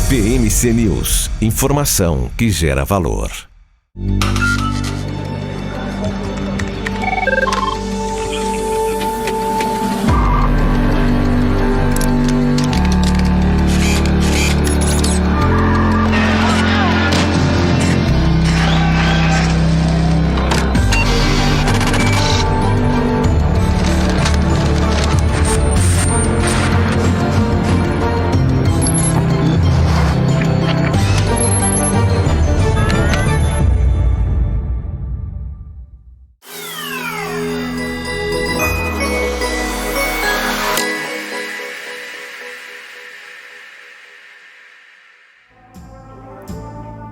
PMC News, informação que gera valor.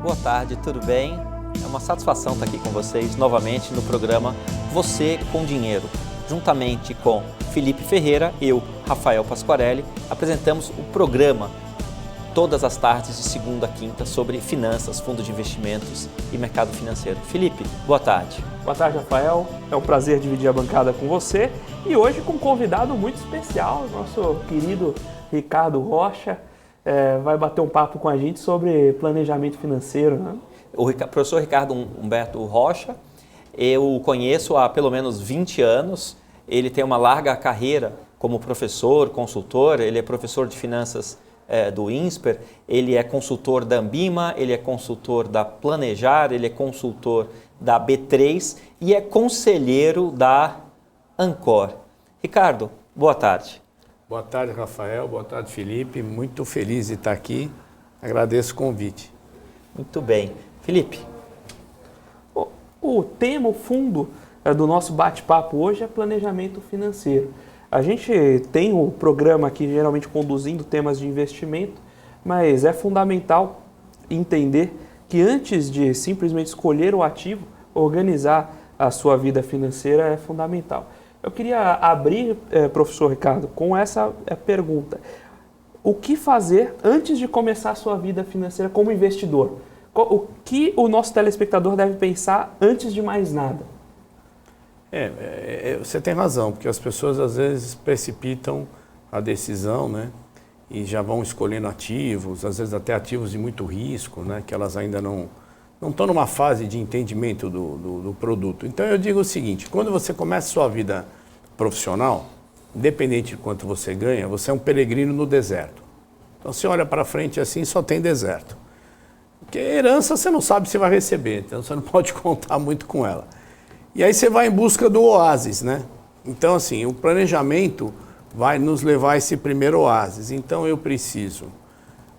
Boa tarde, tudo bem? É uma satisfação estar aqui com vocês novamente no programa Você com Dinheiro. Juntamente com Felipe Ferreira, eu, Rafael Pasquarelli, apresentamos o programa todas as tardes de segunda a quinta sobre finanças, fundos de investimentos e mercado financeiro. Felipe, boa tarde. Boa tarde, Rafael. É um prazer dividir a bancada com você e hoje com um convidado muito especial, nosso querido Ricardo Rocha. Vai bater um papo com a gente sobre planejamento financeiro, né? O professor Ricardo Humberto Rocha, eu o conheço há pelo menos 20 anos. Ele tem uma larga carreira como professor, consultor. Ele é professor de finanças do INSPER, ele é consultor da Ambima, ele é consultor da Planejar, ele é consultor da B3 e é conselheiro da Ancor. Ricardo, boa tarde. Boa tarde, Rafael. Boa tarde, Felipe. Muito feliz de estar aqui. Agradeço o convite. Muito bem. Felipe. O tema, o fundo do nosso bate-papo hoje é planejamento financeiro. A gente tem o programa aqui geralmente conduzindo temas de investimento, mas é fundamental entender que antes de simplesmente escolher o ativo, organizar a sua vida financeira é fundamental. Eu queria abrir, professor Ricardo, com essa pergunta. O que fazer antes de começar a sua vida financeira como investidor? O que o nosso telespectador deve pensar antes de mais nada? Você tem razão, porque as pessoas às vezes precipitam a decisão, né? E já vão escolhendo ativos, às vezes até ativos de muito risco, né? Que elas ainda não estão numa fase de entendimento do produto. Então eu digo o seguinte, quando você começa a sua vida profissional, independente de quanto você ganha, você é um peregrino no deserto. Então você olha para frente assim, só tem deserto. Porque herança você não sabe se vai receber, então você não pode contar muito com ela. E aí você vai em busca do oásis, né? Então assim, o planejamento vai nos levar a esse primeiro oásis. Então eu preciso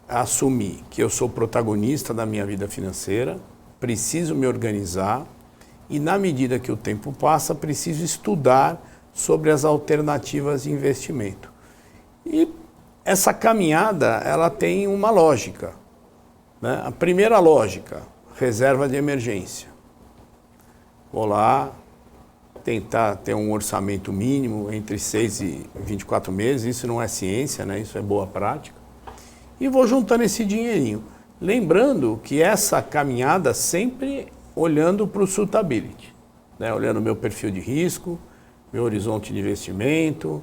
assumir que eu sou protagonista da minha vida financeira, preciso me organizar e, na medida que o tempo passa, preciso estudar sobre as alternativas de investimento. E essa caminhada, ela tem uma lógica, né? A primeira lógica, reserva de emergência. Vou lá tentar ter um orçamento mínimo entre 6 e 24 meses, isso não é ciência, né? Isso é boa prática. E vou juntando esse dinheirinho. Lembrando que essa caminhada sempre olhando para o suitability, né? Olhando o meu perfil de risco, meu horizonte de investimento,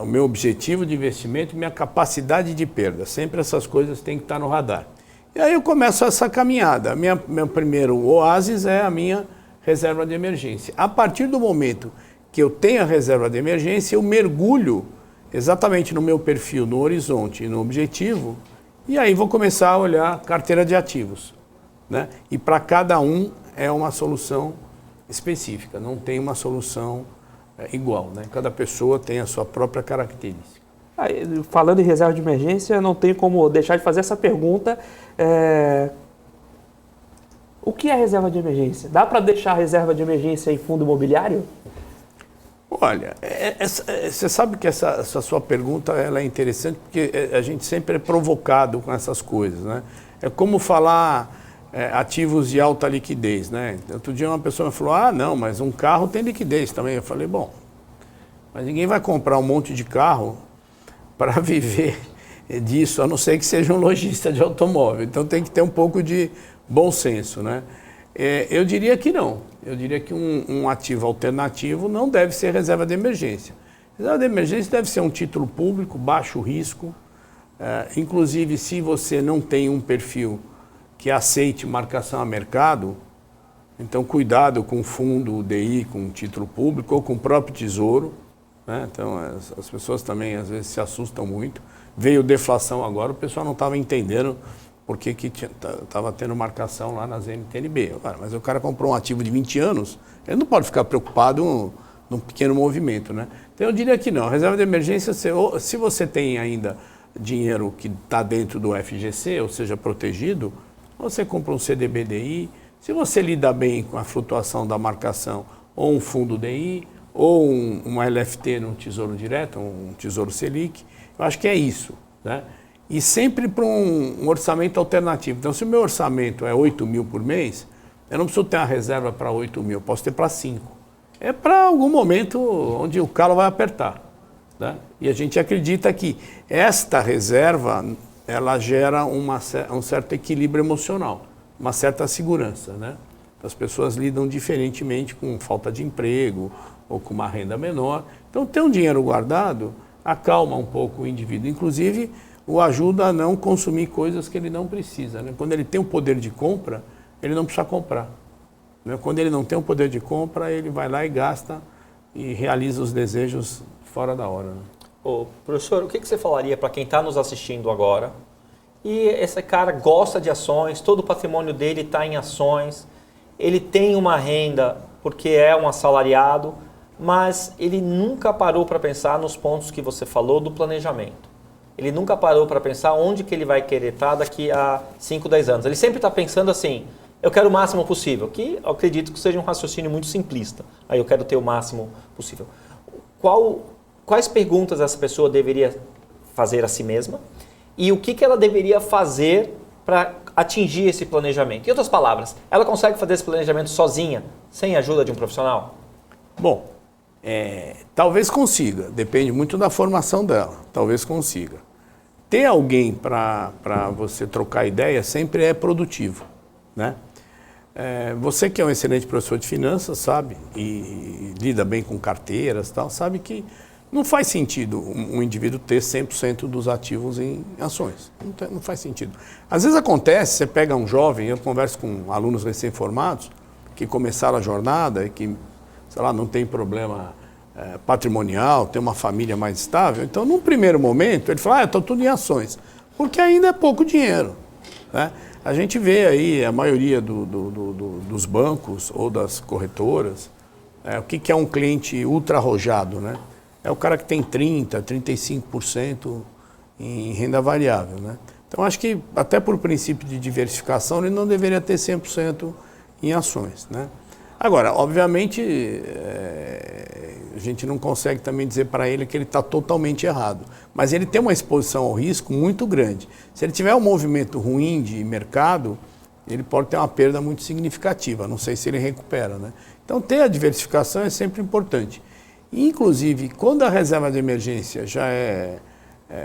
o meu objetivo de investimento, minha capacidade de perda. Sempre essas coisas têm que estar no radar. E aí eu começo essa caminhada. Meu primeiro oásis é a minha reserva de emergência. A partir do momento que eu tenho a reserva de emergência, eu mergulho exatamente no meu perfil, no horizonte e no objetivo, e aí vou começar a olhar carteira de ativos, né? E para cada um é uma solução específica, não tem uma solução igual, né? Cada pessoa tem a sua própria característica. Falando em reserva de emergência, não tem como deixar de fazer essa pergunta. O que é reserva de emergência? Dá para deixar a reserva de emergência em fundo imobiliário? Olha, você sabe que essa sua pergunta ela é interessante porque a gente sempre é provocado com essas coisas, né? É como falar ativos de alta liquidez, né? Outro dia uma pessoa me falou, não, mas um carro tem liquidez também. Eu falei, bom, mas ninguém vai comprar um monte de carro para viver disso, a não ser que seja um lojista de automóvel. Então tem que ter um pouco de bom senso, né? Eu diria que não. Eu diria que um ativo alternativo não deve ser reserva de emergência. Reserva de emergência deve ser um título público, baixo risco, inclusive se você não tem um perfil que aceite marcação a mercado, então cuidado com fundo DI, com título público ou com o próprio Tesouro, né? Então as pessoas também às vezes se assustam muito. Veio deflação agora, o pessoal não estava entendendo por que estava tendo marcação lá nas NTNB. Mas o cara comprou um ativo de 20 anos, ele não pode ficar preocupado num pequeno movimento, né? Então eu diria que não. A reserva de emergência, se você tem ainda dinheiro que está dentro do FGC, ou seja, protegido, você compra um CDBDI. Se você lida bem com a flutuação da marcação, ou um fundo DI, ou uma LFT no Tesouro Direto, um Tesouro Selic, eu acho que é isso, né? E sempre para um orçamento alternativo. Então, se o meu orçamento é 8 mil por mês, eu não preciso ter uma reserva para 8 mil, eu posso ter para 5. É para algum momento onde o calo vai apertar, né? E a gente acredita que esta reserva, ela gera um certo equilíbrio emocional, uma certa segurança, né? As pessoas lidam diferentemente com falta de emprego ou com uma renda menor. Então, ter um dinheiro guardado acalma um pouco o indivíduo. Inclusive, o ajuda a não consumir coisas que ele não precisa, né? Quando ele tem o poder de compra, ele não precisa comprar, né? Quando ele não tem o poder de compra, ele vai lá e gasta e realiza os desejos fora da hora, né? Ô, professor, o que você falaria para quem está nos assistindo agora e esse cara gosta de ações, todo o patrimônio dele está em ações, ele tem uma renda porque é um assalariado, mas ele nunca parou para pensar nos pontos que você falou do planejamento. Ele nunca parou para pensar onde que ele vai querer estar daqui a 5, 10 anos. Ele sempre está pensando assim, eu quero o máximo possível, que eu acredito que seja um raciocínio muito simplista. Aí eu quero ter o máximo possível. Quais perguntas essa pessoa deveria fazer a si mesma e o que ela deveria fazer para atingir esse planejamento? Em outras palavras, ela consegue fazer esse planejamento sozinha, sem a ajuda de um profissional? Bom, talvez consiga, depende muito da formação dela, talvez consiga. Ter alguém para você trocar ideia sempre é produtivo, né? Você que é um excelente professor de finanças, sabe, e lida bem com carteiras e tal, sabe que não faz sentido um indivíduo ter 100% dos ativos em ações. Não faz sentido. Às vezes acontece, você pega um jovem, eu converso com alunos recém-formados, que começaram a jornada e que, sei lá, não tem problema patrimonial, tem uma família mais estável. Então, num primeiro momento, ele fala, estou tudo em ações, porque ainda é pouco dinheiro, né? A gente vê aí a maioria dos bancos ou das corretoras, o que é um cliente ultra arrojado, né? É o cara que tem 30%, 35% em renda variável, né? Então, acho que até por princípio de diversificação, ele não deveria ter 100% em ações, né? Agora, obviamente, a gente não consegue também dizer para ele que ele está totalmente errado, mas ele tem uma exposição ao risco muito grande. Se ele tiver um movimento ruim de mercado, ele pode ter uma perda muito significativa, não sei se ele recupera, né? Então, ter a diversificação é sempre importante. Inclusive, quando a reserva de emergência já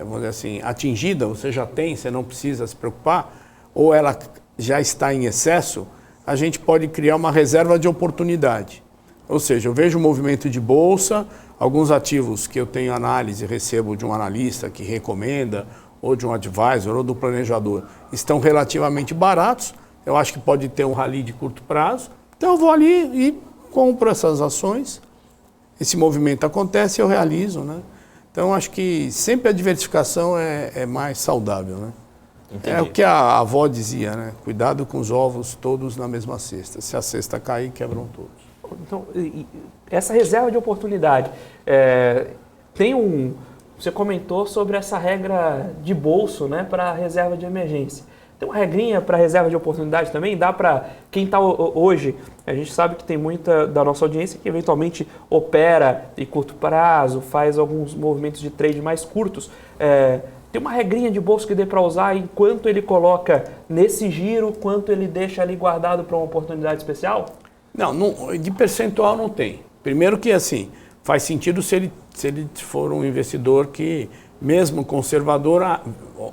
vamos dizer assim, atingida, você já tem, você não precisa se preocupar, ou ela já está em excesso, a gente pode criar uma reserva de oportunidade. Ou seja, eu vejo um movimento de bolsa, alguns ativos que eu tenho análise, recebo de um analista que recomenda, ou de um advisor, ou do planejador, estão relativamente baratos, eu acho que pode ter um rally de curto prazo, então eu vou ali e compro essas ações, esse movimento acontece e eu realizo, né? Então, acho que sempre a diversificação é mais saudável, né? Entendi. É o que a avó dizia, né? Cuidado com os ovos todos na mesma cesta. Se a cesta cair, quebram todos. Então, essa reserva de oportunidade, você comentou sobre essa regra de bolso, né, para a reserva de emergência. Tem uma regrinha para reserva de oportunidade também? Dá para quem está hoje, a gente sabe que tem muita da nossa audiência que eventualmente opera em curto prazo, faz alguns movimentos de trade mais curtos. Tem uma regrinha de bolso que dê para usar enquanto ele coloca nesse giro, quanto ele deixa ali guardado para uma oportunidade especial? Não, de percentual não tem. Primeiro que assim, faz sentido se ele for um investidor que, mesmo conservador,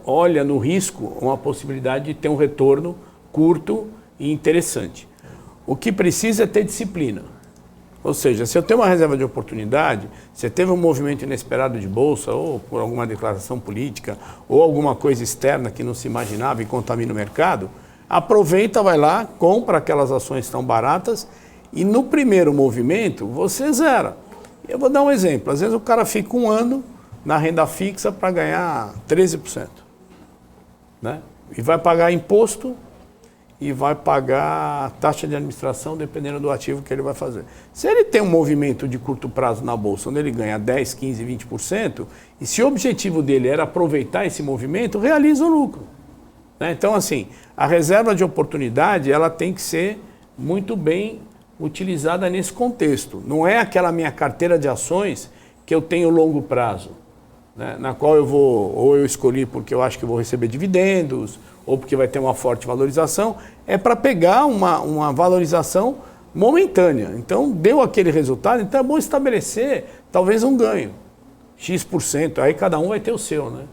olha no risco uma possibilidade de ter um retorno curto e interessante. O que precisa é ter disciplina. Ou seja, se eu tenho uma reserva de oportunidade, você teve um movimento inesperado de bolsa, ou por alguma declaração política, ou alguma coisa externa que não se imaginava e contamina o mercado, aproveita, vai lá, compra aquelas ações que estão baratas e no primeiro movimento você zera. Eu vou dar um exemplo. Às vezes o cara fica um ano na renda fixa para ganhar 13%. Né? E vai pagar imposto e vai pagar taxa de administração dependendo do ativo que ele vai fazer. Se ele tem um movimento de curto prazo na bolsa, onde ele ganha 10, 15, 20%, e se o objetivo dele era aproveitar esse movimento, realiza o lucro. Né? Então, assim, a reserva de oportunidade ela tem que ser muito bem utilizada nesse contexto. Não é aquela minha carteira de ações que eu tenho longo prazo, né? Na qual eu vou, ou eu escolhi porque eu acho que eu vou receber dividendos, ou porque vai ter uma forte valorização, é para pegar uma valorização momentânea. Então, deu aquele resultado, então é bom estabelecer talvez um ganho, X%, aí cada um vai ter o seu, né?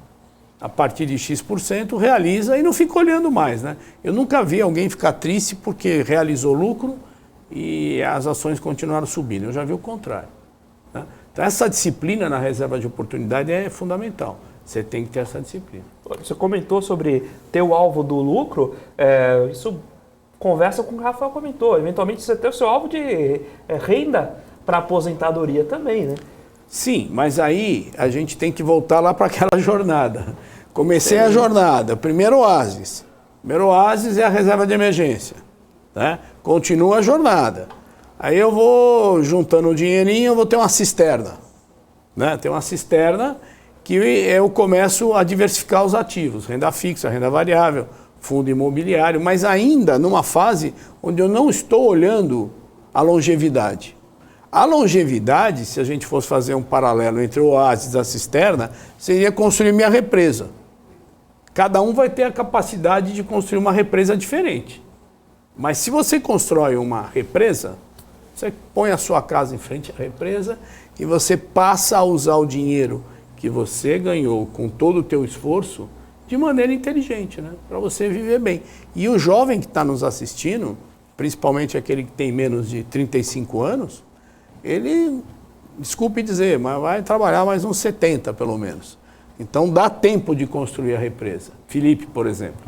A partir de X% realiza e não fica olhando mais, né? Eu nunca vi alguém ficar triste porque realizou lucro e as ações continuaram subindo. Eu já vi o contrário. Né? Então, essa disciplina na reserva de oportunidade é fundamental. Você tem que ter essa disciplina. Você comentou sobre ter o alvo do lucro, isso conversa com o que o Rafael comentou. Eventualmente você tem o seu alvo de renda para aposentadoria também, né? Sim, mas aí a gente tem que voltar lá para aquela jornada. Comecei a jornada, primeiro oásis. Primeiro oásis é a reserva de emergência. Né? Continua a jornada. Aí eu vou juntando um dinheirinho, eu vou ter uma cisterna. Né? Tem uma cisterna que eu começo a diversificar os ativos, renda fixa, renda variável, fundo imobiliário, mas ainda numa fase onde eu não estou olhando a longevidade. A longevidade, se a gente fosse fazer um paralelo entre o oásis e a cisterna, seria construir minha represa. Cada um vai ter a capacidade de construir uma represa diferente. Mas se você constrói uma represa, você põe a sua casa em frente à represa e você passa a usar o dinheiro que você ganhou com todo o teu esforço de maneira inteligente, né? Para você viver bem. E o jovem que está nos assistindo, principalmente aquele que tem menos de 35 anos, ele, desculpe dizer, mas vai trabalhar mais uns 70 pelo menos. Então dá tempo de construir a represa. Felipe, por exemplo,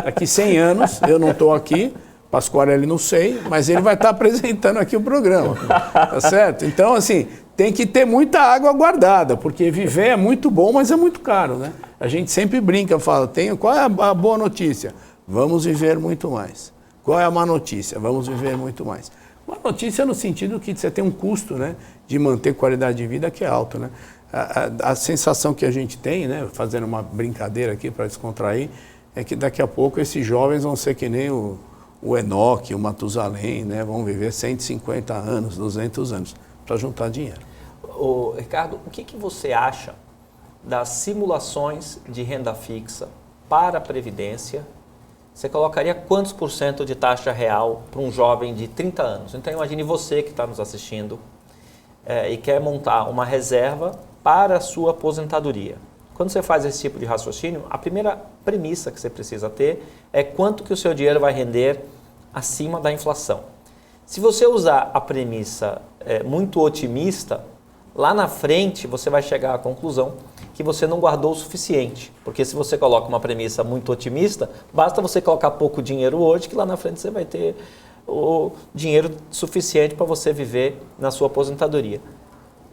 daqui 100 anos, eu não estou aqui, Pasquarelli não sei, mas ele vai estar apresentando aqui o programa, tá certo? Então, assim, tem que ter muita água guardada, porque viver é muito bom, mas é muito caro, né? A gente sempre brinca, fala, qual é a boa notícia? Vamos viver muito mais. Qual é a má notícia? Vamos viver muito mais. Uma notícia no sentido que você tem um custo, né, de manter qualidade de vida que é alto, né? A sensação que a gente tem, né, fazendo uma brincadeira aqui para descontrair, é que daqui a pouco esses jovens vão ser que nem o Enoque, o Matusalém, né, vão viver 150 anos, 200 anos para juntar dinheiro. Ricardo, o que você acha das simulações de renda fixa para a Previdência? Você colocaria quantos por cento de taxa real para um jovem de 30 anos? Então imagine você que está nos assistindo e quer montar uma reserva para a sua aposentadoria. Quando você faz esse tipo de raciocínio, a primeira premissa que você precisa ter é quanto que o seu dinheiro vai render acima da inflação. Se você usar a premissa muito otimista, lá na frente você vai chegar à conclusão que você não guardou o suficiente. Porque se você coloca uma premissa muito otimista, basta você colocar pouco dinheiro hoje, que lá na frente você vai ter o dinheiro suficiente para você viver na sua aposentadoria.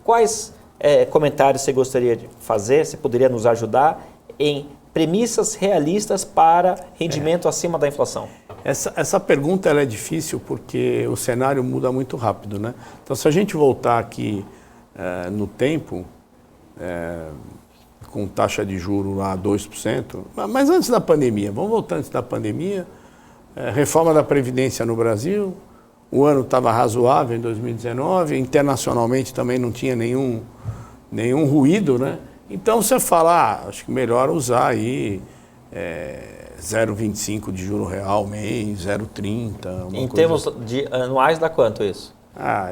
Quais comentários você gostaria de fazer? Você poderia nos ajudar em premissas realistas para rendimento acima da inflação? Essa pergunta ela é difícil porque o cenário muda muito rápido, né? Então, se a gente voltar aqui no tempo, com taxa de juros lá 2%, mas antes da pandemia, vamos voltar antes da pandemia, reforma da Previdência no Brasil, o ano estava razoável em 2019, internacionalmente também não tinha nenhum ruído, né? Então você fala, acho que melhor usar aí 0,25 de juro real mês, 0,30. Em termos de anuais dá quanto isso?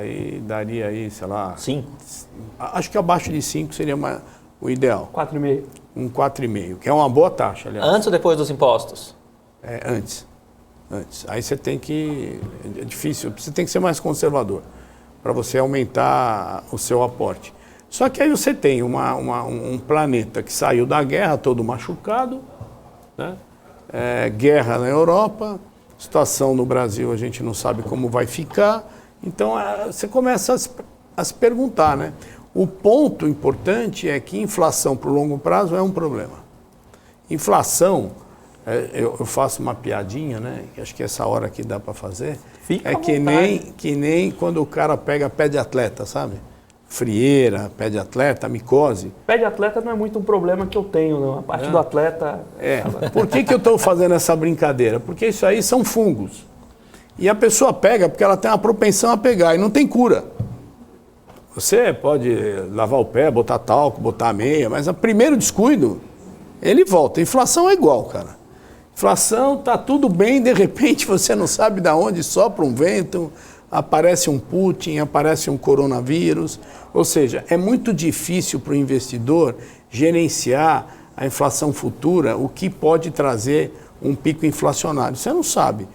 E daria aí, sei lá... 5? Acho que abaixo de 5 seria o ideal. 4,5. Um 4,5, que é uma boa taxa, aliás. Antes ou depois dos impostos? Antes. Aí você tem que... É difícil, você tem que ser mais conservador. para você aumentar o seu aporte. Só que aí você tem um planeta que saiu da guerra, todo machucado, né? Guerra na Europa, situação no Brasil a gente não sabe como vai ficar, então você começa a se perguntar, né? O ponto importante é que inflação por longo prazo é um problema. Inflação, eu faço uma piadinha, né? Acho que essa hora aqui dá para fazer. Fica que nem quando o cara pega pé de atleta, sabe? Frieira, pé de atleta, micose. Pé de atleta não é muito um problema que eu tenho, não. A parte do atleta... Por que eu estou fazendo essa brincadeira? Porque isso aí são fungos. E a pessoa pega porque ela tem uma propensão a pegar e não tem cura. Você pode lavar o pé, botar talco, botar meia, mas o primeiro descuido, ele volta. Inflação é igual, cara. Inflação, tá tudo bem, de repente você não sabe de onde sopra um vento, aparece um Putin, aparece um coronavírus. Ou seja, é muito difícil para o investidor gerenciar a inflação futura, o que pode trazer um pico inflacionário. Você não sabe,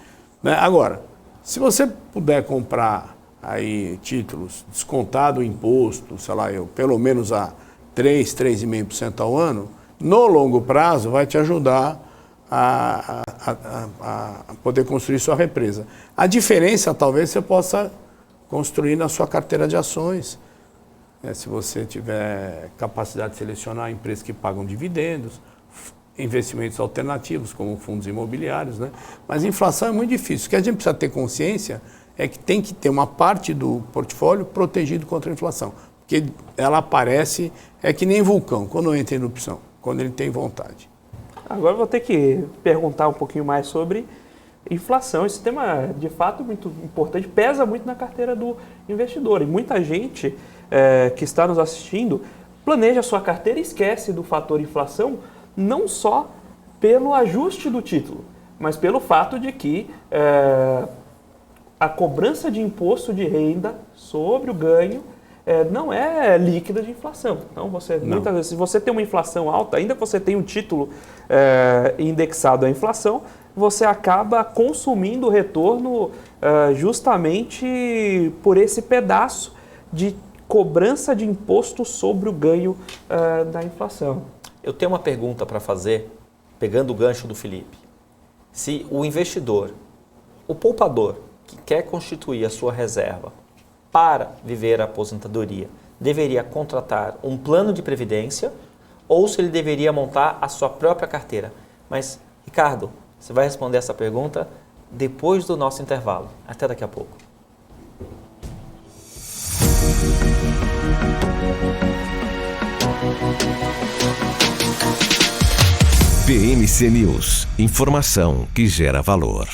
né? Agora, se você puder comprar aí títulos descontado o imposto, sei lá, pelo menos a 3,5% ao ano, no longo prazo vai te ajudar a poder construir sua represa. A diferença talvez você possa construir na sua carteira de ações, né? Se você tiver capacidade de selecionar empresas que pagam dividendos, investimentos alternativos como fundos imobiliários, né? Mas inflação é muito difícil. O que a gente precisa ter consciência é que tem que ter uma parte do portfólio protegido contra a inflação, porque ela aparece, é que nem vulcão, quando entra em erupção, quando ele tem vontade. Agora eu vou ter que perguntar um pouquinho mais sobre inflação. Esse tema, de fato, é muito importante, pesa muito na carteira do investidor. E muita gente que está nos assistindo planeja a sua carteira e esquece do fator inflação, não só pelo ajuste do título, mas pelo fato de que a cobrança de imposto de renda sobre o ganho não é líquida de inflação. Então, muitas vezes, se você tem uma inflação alta, ainda que você tenha um título indexado à inflação, você acaba consumindo o retorno justamente por esse pedaço de cobrança de imposto sobre o ganho da inflação. Eu tenho uma pergunta para fazer, pegando o gancho do Felipe. Se o investidor, o poupador, que quer constituir a sua reserva para viver a aposentadoria, deveria contratar um plano de previdência ou se ele deveria montar a sua própria carteira? Mas, Ricardo, você vai responder essa pergunta depois do nosso intervalo. Até daqui a pouco. PMC News. Informação que gera valor.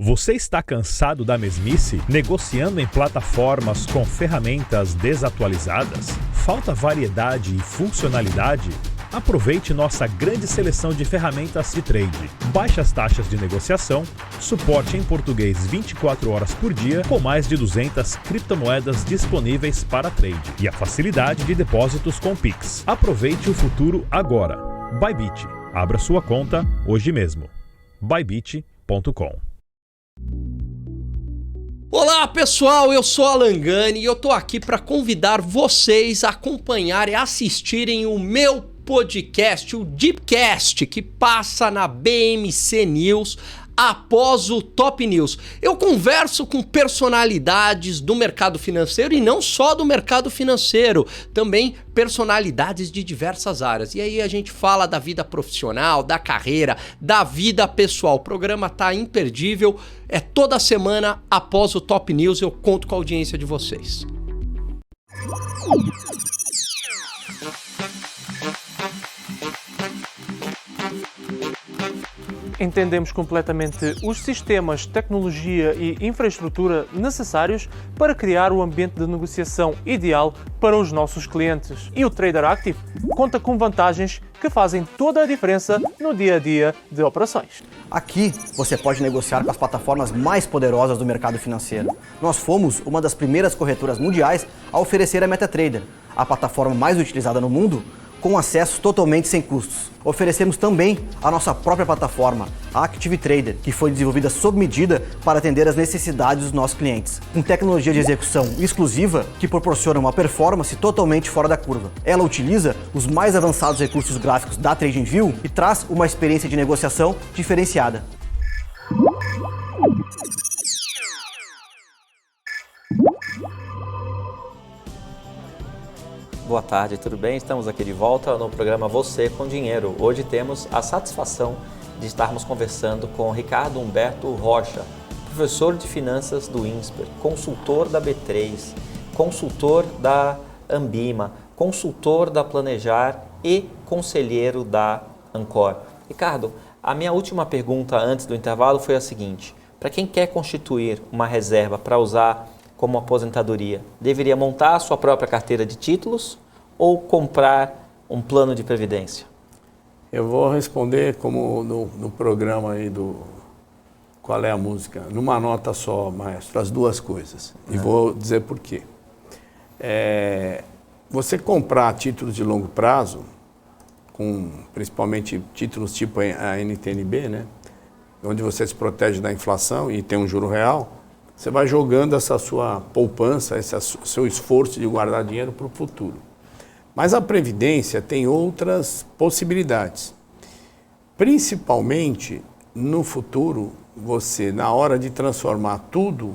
Você está cansado da mesmice? Negociando em plataformas com ferramentas desatualizadas? Falta variedade e funcionalidade? Aproveite nossa grande seleção de ferramentas de trade. Baixas taxas de negociação, suporte em português 24 horas por dia, com mais de 200 criptomoedas disponíveis para trade e a facilidade de depósitos com Pix. Aproveite o futuro agora. Bybit. Abra sua conta hoje mesmo. bybit.com. Olá pessoal, eu sou Alan Gani e eu tô aqui para convidar vocês a acompanharem e assistirem o meu podcast, o Deepcast, que passa na BMC News após o Top News. Eu converso com personalidades do mercado financeiro e não só do mercado financeiro, também personalidades de diversas áreas. E aí a gente fala da vida profissional, da carreira, da vida pessoal. O programa tá imperdível, é toda semana após o Top News, eu conto com a audiência de vocês. Entendemos completamente os sistemas, tecnologia e infraestrutura necessários para criar o ambiente de negociação ideal para os nossos clientes. E o Trader Active conta com vantagens que fazem toda a diferença no dia a dia de operações. Aqui você pode negociar com as plataformas mais poderosas do mercado financeiro. Nós fomos uma das primeiras corretoras mundiais a oferecer a MetaTrader, a plataforma mais utilizada no mundo, com acesso totalmente sem custos. Oferecemos também a nossa própria plataforma, a Active Trader, que foi desenvolvida sob medida para atender às necessidades dos nossos clientes, com tecnologia de execução exclusiva que proporciona uma performance totalmente fora da curva. Ela utiliza os mais avançados recursos gráficos da TradingView e traz uma experiência de negociação diferenciada. Boa tarde, tudo bem? Estamos aqui de volta no programa Você com Dinheiro. Hoje temos a satisfação de estarmos conversando com Ricardo Humberto Rocha, professor de finanças do INSPER, consultor da B3, consultor da Ambima, consultor da Planejar e conselheiro da Ancor. Ricardo, a minha última pergunta antes do intervalo foi a seguinte: para quem quer constituir uma reserva para usar como aposentadoria, deveria montar a sua própria carteira de títulos ou comprar um plano de previdência? Eu vou responder como no programa aí do Qual é a Música, numa nota só, maestro, as duas coisas. E vou dizer por quê. Você comprar títulos de longo prazo, com principalmente títulos tipo a NTNB, né, onde você se protege da inflação e tem um juro real, você vai jogando essa sua poupança, esse seu esforço de guardar dinheiro para o futuro. Mas a Previdência tem outras possibilidades. Principalmente no futuro, você, na hora de transformar tudo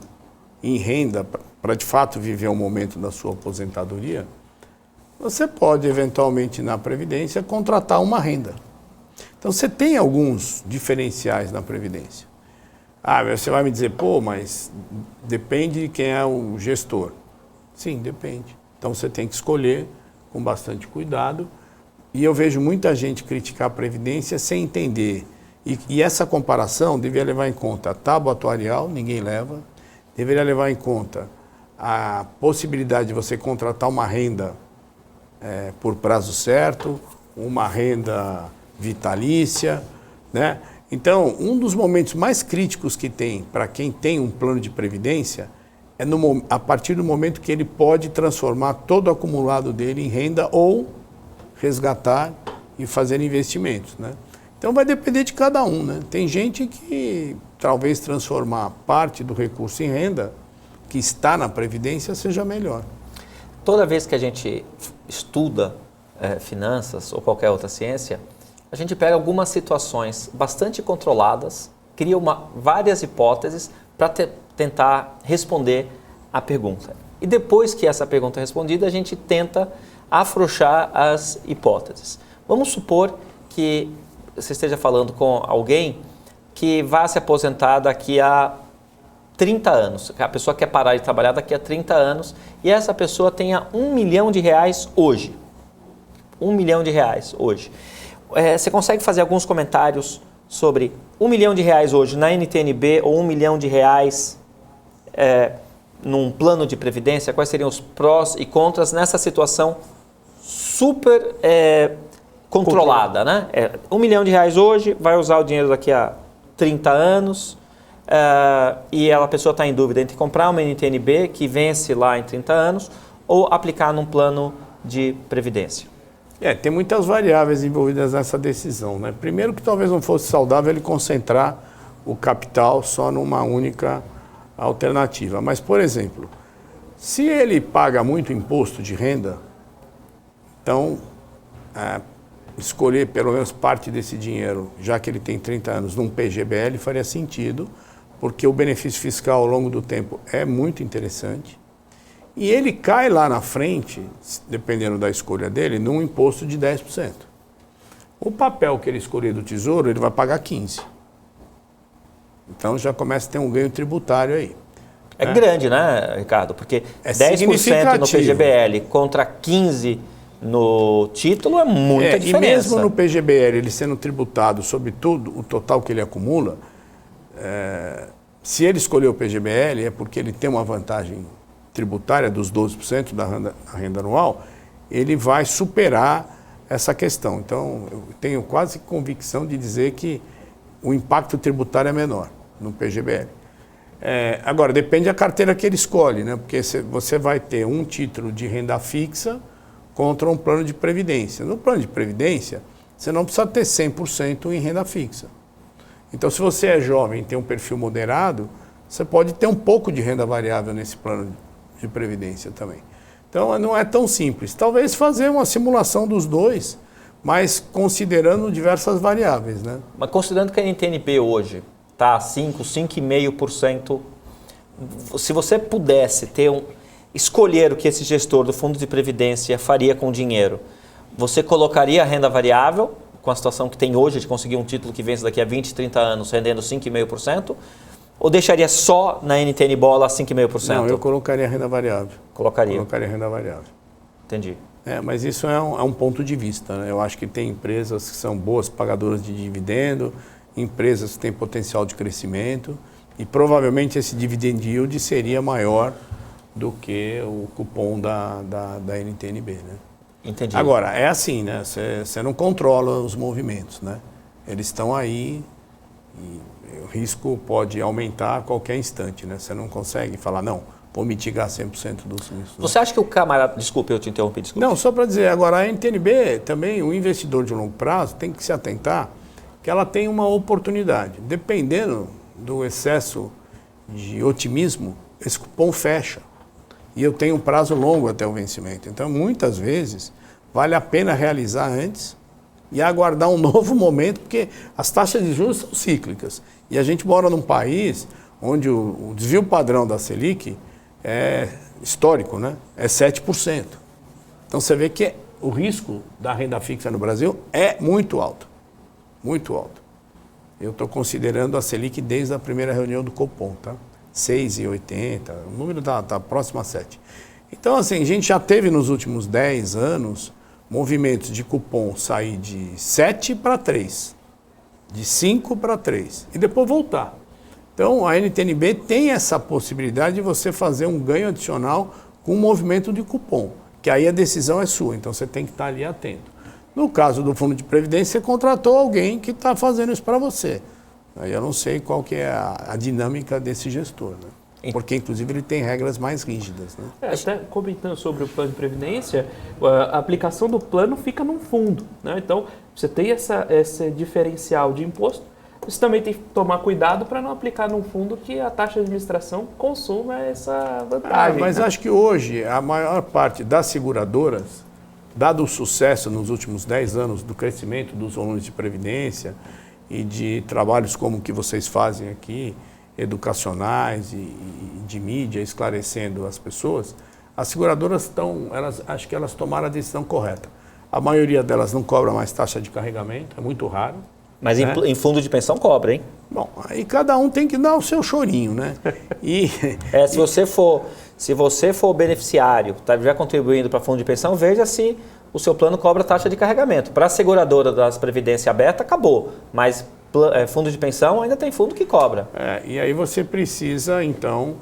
em renda, para de fato viver o momento da sua aposentadoria, você pode eventualmente na Previdência contratar uma renda. Então você tem alguns diferenciais na Previdência. Você vai me dizer, mas depende de quem é o gestor. Sim, depende. Então você tem que escolher com bastante cuidado. E eu vejo muita gente criticar a Previdência sem entender. E essa comparação deveria levar em conta a tábua atuarial, ninguém leva. Deveria levar em conta a possibilidade de você contratar uma renda por prazo certo, uma renda vitalícia, né? Então, um dos momentos mais críticos que tem para quem tem um plano de previdência é a partir do momento que ele pode transformar todo o acumulado dele em renda ou resgatar e fazer investimentos, né? Então vai depender de cada um, né? Tem gente que talvez transformar parte do recurso em renda que está na previdência seja melhor. Toda vez que a gente estuda finanças ou qualquer outra ciência, a gente pega algumas situações bastante controladas, cria várias hipóteses para tentar responder a pergunta. E depois que essa pergunta é respondida, a gente tenta afrouxar as hipóteses. Vamos supor que você esteja falando com alguém que vai se aposentar daqui a 30 anos. A pessoa quer parar de trabalhar daqui a 30 anos e essa pessoa tenha R$1 milhão hoje. R$1 milhão hoje. Você consegue fazer alguns comentários sobre R$1 milhão hoje na NTNB ou R$1 milhão num plano de previdência? Quais seriam os prós e contras nessa situação super controlada, né? R$1 milhão hoje, vai usar o dinheiro daqui a 30 anos e a pessoa está em dúvida entre comprar uma NTNB que vence lá em 30 anos ou aplicar num plano de previdência. Tem muitas variáveis envolvidas nessa decisão, né? Primeiro que talvez não fosse saudável ele concentrar o capital só numa única alternativa. Mas, por exemplo, se ele paga muito imposto de renda, então escolher pelo menos parte desse dinheiro, já que ele tem 30 anos, num PGBL faria sentido, porque o benefício fiscal ao longo do tempo é muito interessante. E ele cai lá na frente, dependendo da escolha dele, num imposto de 10%. O papel que ele escolher do Tesouro, ele vai pagar 15%. Então já começa a ter um ganho tributário aí. É grande, né, Ricardo? Porque É 10% no PGBL contra 15% no título é muita diferença. E mesmo no PGBL, ele sendo tributado sobre tudo, o total que ele acumula, se ele escolher o PGBL, é porque ele tem uma vantagem tributária dos 12% da renda anual, ele vai superar essa questão. Então, eu tenho quase convicção de dizer que o impacto tributário é menor no PGBL. Agora, depende da carteira que ele escolhe, né? Porque você vai ter um título de renda fixa contra um plano de previdência. No plano de previdência, você não precisa ter 100% em renda fixa. Então, se você é jovem e tem um perfil moderado, você pode ter um pouco de renda variável nesse plano de previdência também. Então, não é tão simples. Talvez fazer uma simulação dos dois, mas considerando diversas variáveis, né? Mas considerando que a NTN-B hoje está 5,5%, se você pudesse escolher o que esse gestor do fundo de previdência faria com o dinheiro, você colocaria a renda variável, com a situação que tem hoje de conseguir um título que vence daqui a 20, 30 anos, rendendo 5,5%, ou deixaria só na NTN Bola 5,5%? Não, eu colocaria a renda variável. Colocaria a renda variável. Entendi. Mas isso é um ponto de vista, né? Eu acho que tem empresas que são boas pagadoras de dividendo, empresas que têm potencial de crescimento, e provavelmente esse dividend yield seria maior do que o cupom da NTN-B, né? Entendi. Agora, é assim, né? Você não controla os movimentos, né? Eles estão aí e o risco pode aumentar a qualquer instante, né? Você não consegue falar, não, vou mitigar 100% dos riscos. Você acha que o camarada... Desculpe, eu te interrompi, desculpe. Não, só para dizer, agora a NTN-B também, o investidor de longo prazo tem que se atentar que ela tem uma oportunidade. Dependendo do excesso de otimismo, esse cupom fecha. E eu tenho um prazo longo até o vencimento. Então, muitas vezes, vale a pena realizar antes e aguardar um novo momento, porque as taxas de juros são cíclicas. E a gente mora num país onde o desvio padrão da Selic é histórico, né? É 7%. Então, você vê que o risco da renda fixa no Brasil é muito alto. Muito alto. Eu estou considerando a Selic desde a primeira reunião do Copom, tá? 6,80, o número está próximo a 7. Então, assim, a gente já teve nos últimos 10 anos movimentos de cupom sair de 7 para 3, de 5 para 3 e depois voltar. Então, a NTN-B tem essa possibilidade de você fazer um ganho adicional com um movimento de cupom, que aí a decisão é sua, então você tem que estar ali atento. No caso do fundo de previdência, você contratou alguém que está fazendo isso para você. Aí eu não sei qual que é a dinâmica desse gestor, né? Porque, inclusive, ele tem regras mais rígidas, né? Até comentando sobre o plano de previdência, a aplicação do plano fica num fundo, né? Então, você tem esse diferencial de imposto, você também tem que tomar cuidado para não aplicar num fundo que a taxa de administração consuma essa vantagem. Mas né? acho que hoje a maior parte das seguradoras, dado o sucesso nos últimos 10 anos do crescimento dos volumes de previdência e de trabalhos como o que vocês fazem aqui, educacionais e de mídia, esclarecendo as pessoas, as seguradoras acho que elas tomaram a decisão correta. A maioria delas não cobra mais taxa de carregamento, é muito raro. Mas né? em fundo de pensão cobra, hein? Bom, aí cada um tem que dar o seu chorinho, né? Se você for beneficiário, tá já contribuindo para fundo de pensão, veja se o seu plano cobra taxa de carregamento. Para a seguradora das previdência aberta, acabou. Mas fundo de pensão ainda tem fundo que cobra. E aí você precisa, então,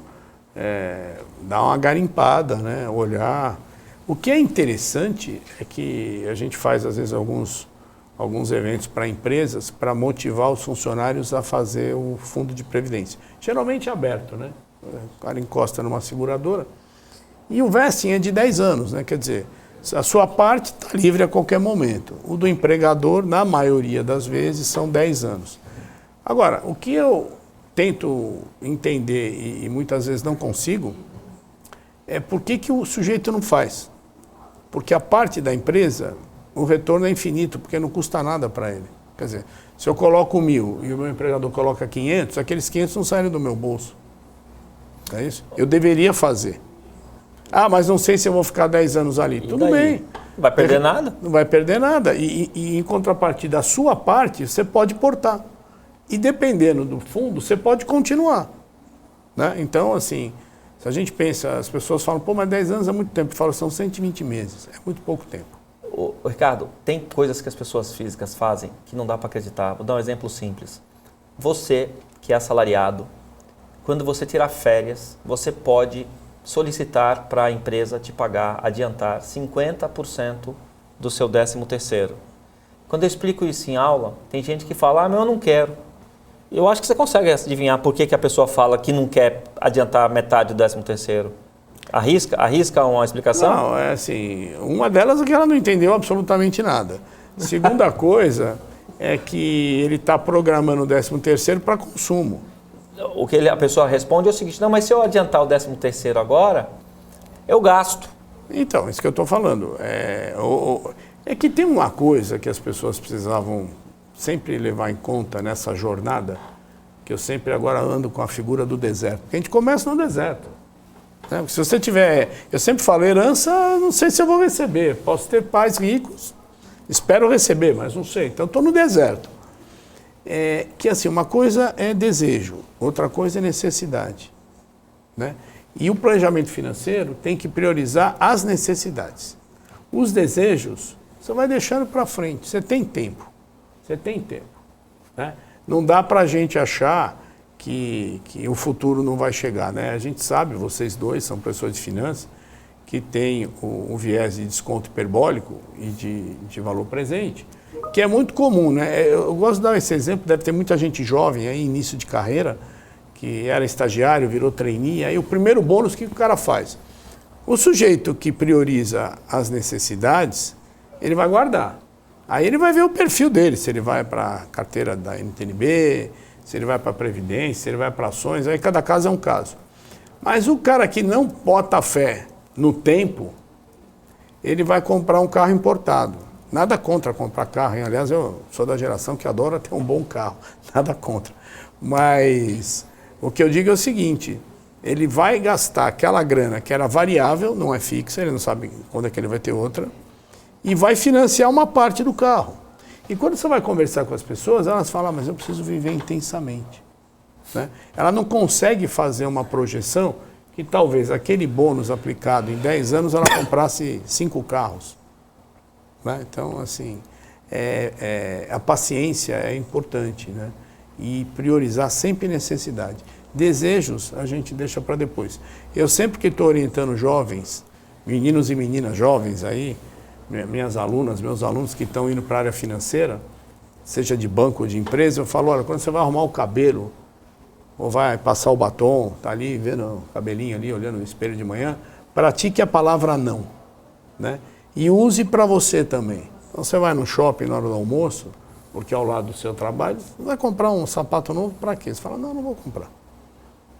dar uma garimpada, né? Olhar. O que é interessante é que a gente faz, às vezes, alguns eventos para empresas para motivar os funcionários a fazer o fundo de previdência. Geralmente aberto, né? O cara encosta numa seguradora e o vesting é de 10 anos, né? Quer dizer, A sua parte está livre a qualquer momento. O do empregador, na maioria das vezes, são 10 anos. Agora, o que eu tento entender e muitas vezes não consigo é por que o sujeito não faz. Porque a parte da empresa, o retorno é infinito, porque não custa nada para ele. Quer dizer, se eu coloco 1.000 e o meu empregador coloca 500, aqueles 500 não saem do meu bolso. É isso? Eu deveria fazer. Ah, mas não sei se eu vou ficar 10 anos ali. Tudo bem. Não vai perder nada? Não vai perder nada. E em contrapartida, a sua parte, você pode portar. E dependendo do fundo, você pode continuar. Né? Então, assim, se a gente pensa, as pessoas falam, pô, mas 10 anos é muito tempo. Eu falo, são 120 meses. É muito pouco tempo. Ô, Ricardo, tem coisas que as pessoas físicas fazem que não dá para acreditar. Vou dar um exemplo simples. Você, que é assalariado, quando você tirar férias, você pode solicitar para a empresa te pagar, adiantar 50% do seu 13º. Quando eu explico isso em aula, tem gente que fala, mas eu não quero. Eu acho que você consegue adivinhar por que a pessoa fala que não quer adiantar metade do 13º. Arrisca uma explicação? Não, é assim, uma delas é que ela não entendeu absolutamente nada. Segunda coisa é que ele está programando o 13º para consumo. O que a pessoa responde é o seguinte, não, mas se eu adiantar o 13º agora, eu gasto. Então, isso que eu estou falando. É que tem uma coisa que as pessoas precisavam sempre levar em conta nessa jornada, que eu sempre agora ando com a figura do deserto. Porque a gente começa no deserto. Né? Porque se você tiver... Eu sempre falo, herança, não sei se eu vou receber. Posso ter pais ricos, espero receber, mas não sei. Então, estou no deserto. Que assim, uma coisa é desejo, outra coisa é necessidade. Né? E o planejamento financeiro tem que priorizar as necessidades. Os desejos, você vai deixando para frente, você tem tempo. Você tem tempo. Né? Não dá para a gente achar que o futuro não vai chegar. Né? A gente sabe, vocês dois são pessoas de finanças, que têm o viés de desconto hiperbólico e de valor presente, que é muito comum, né? Eu gosto de dar esse exemplo, deve ter muita gente jovem aí, início de carreira, que era estagiário, virou trainee, aí o primeiro bônus, o que o cara faz? O sujeito que prioriza as necessidades, ele vai guardar. Aí ele vai ver o perfil dele, se ele vai para a carteira da NTNB, se ele vai para a Previdência, se ele vai para ações, aí cada caso é um caso. Mas o cara que não bota fé no tempo, ele vai comprar um carro importado. Nada contra comprar carro, hein? Aliás, eu sou da geração que adora ter um bom carro, nada contra. Mas o que eu digo é o seguinte, ele vai gastar aquela grana que era variável, não é fixa, ele não sabe quando é que ele vai ter outra, e vai financiar uma parte do carro. E quando você vai conversar com as pessoas, elas falam, mas eu preciso viver intensamente. Né? Ela não consegue fazer uma projeção que talvez aquele bônus aplicado em 10 anos ela comprasse 5 carros. Né? Então, assim, a paciência é importante, né? E priorizar sempre necessidade. Desejos a gente deixa para depois. Eu sempre que estou orientando jovens, meninos e meninas jovens aí, minhas alunas, meus alunos que estão indo para a área financeira, seja de banco ou de empresa, eu falo, olha, quando você vai arrumar o cabelo, ou vai passar o batom, tá ali vendo o cabelinho ali, olhando no espelho de manhã, pratique a palavra não, né? E use para você também. Então você vai no shopping na hora do almoço, porque é ao lado do seu trabalho, você vai comprar um sapato novo para quê? Você fala, não vou comprar.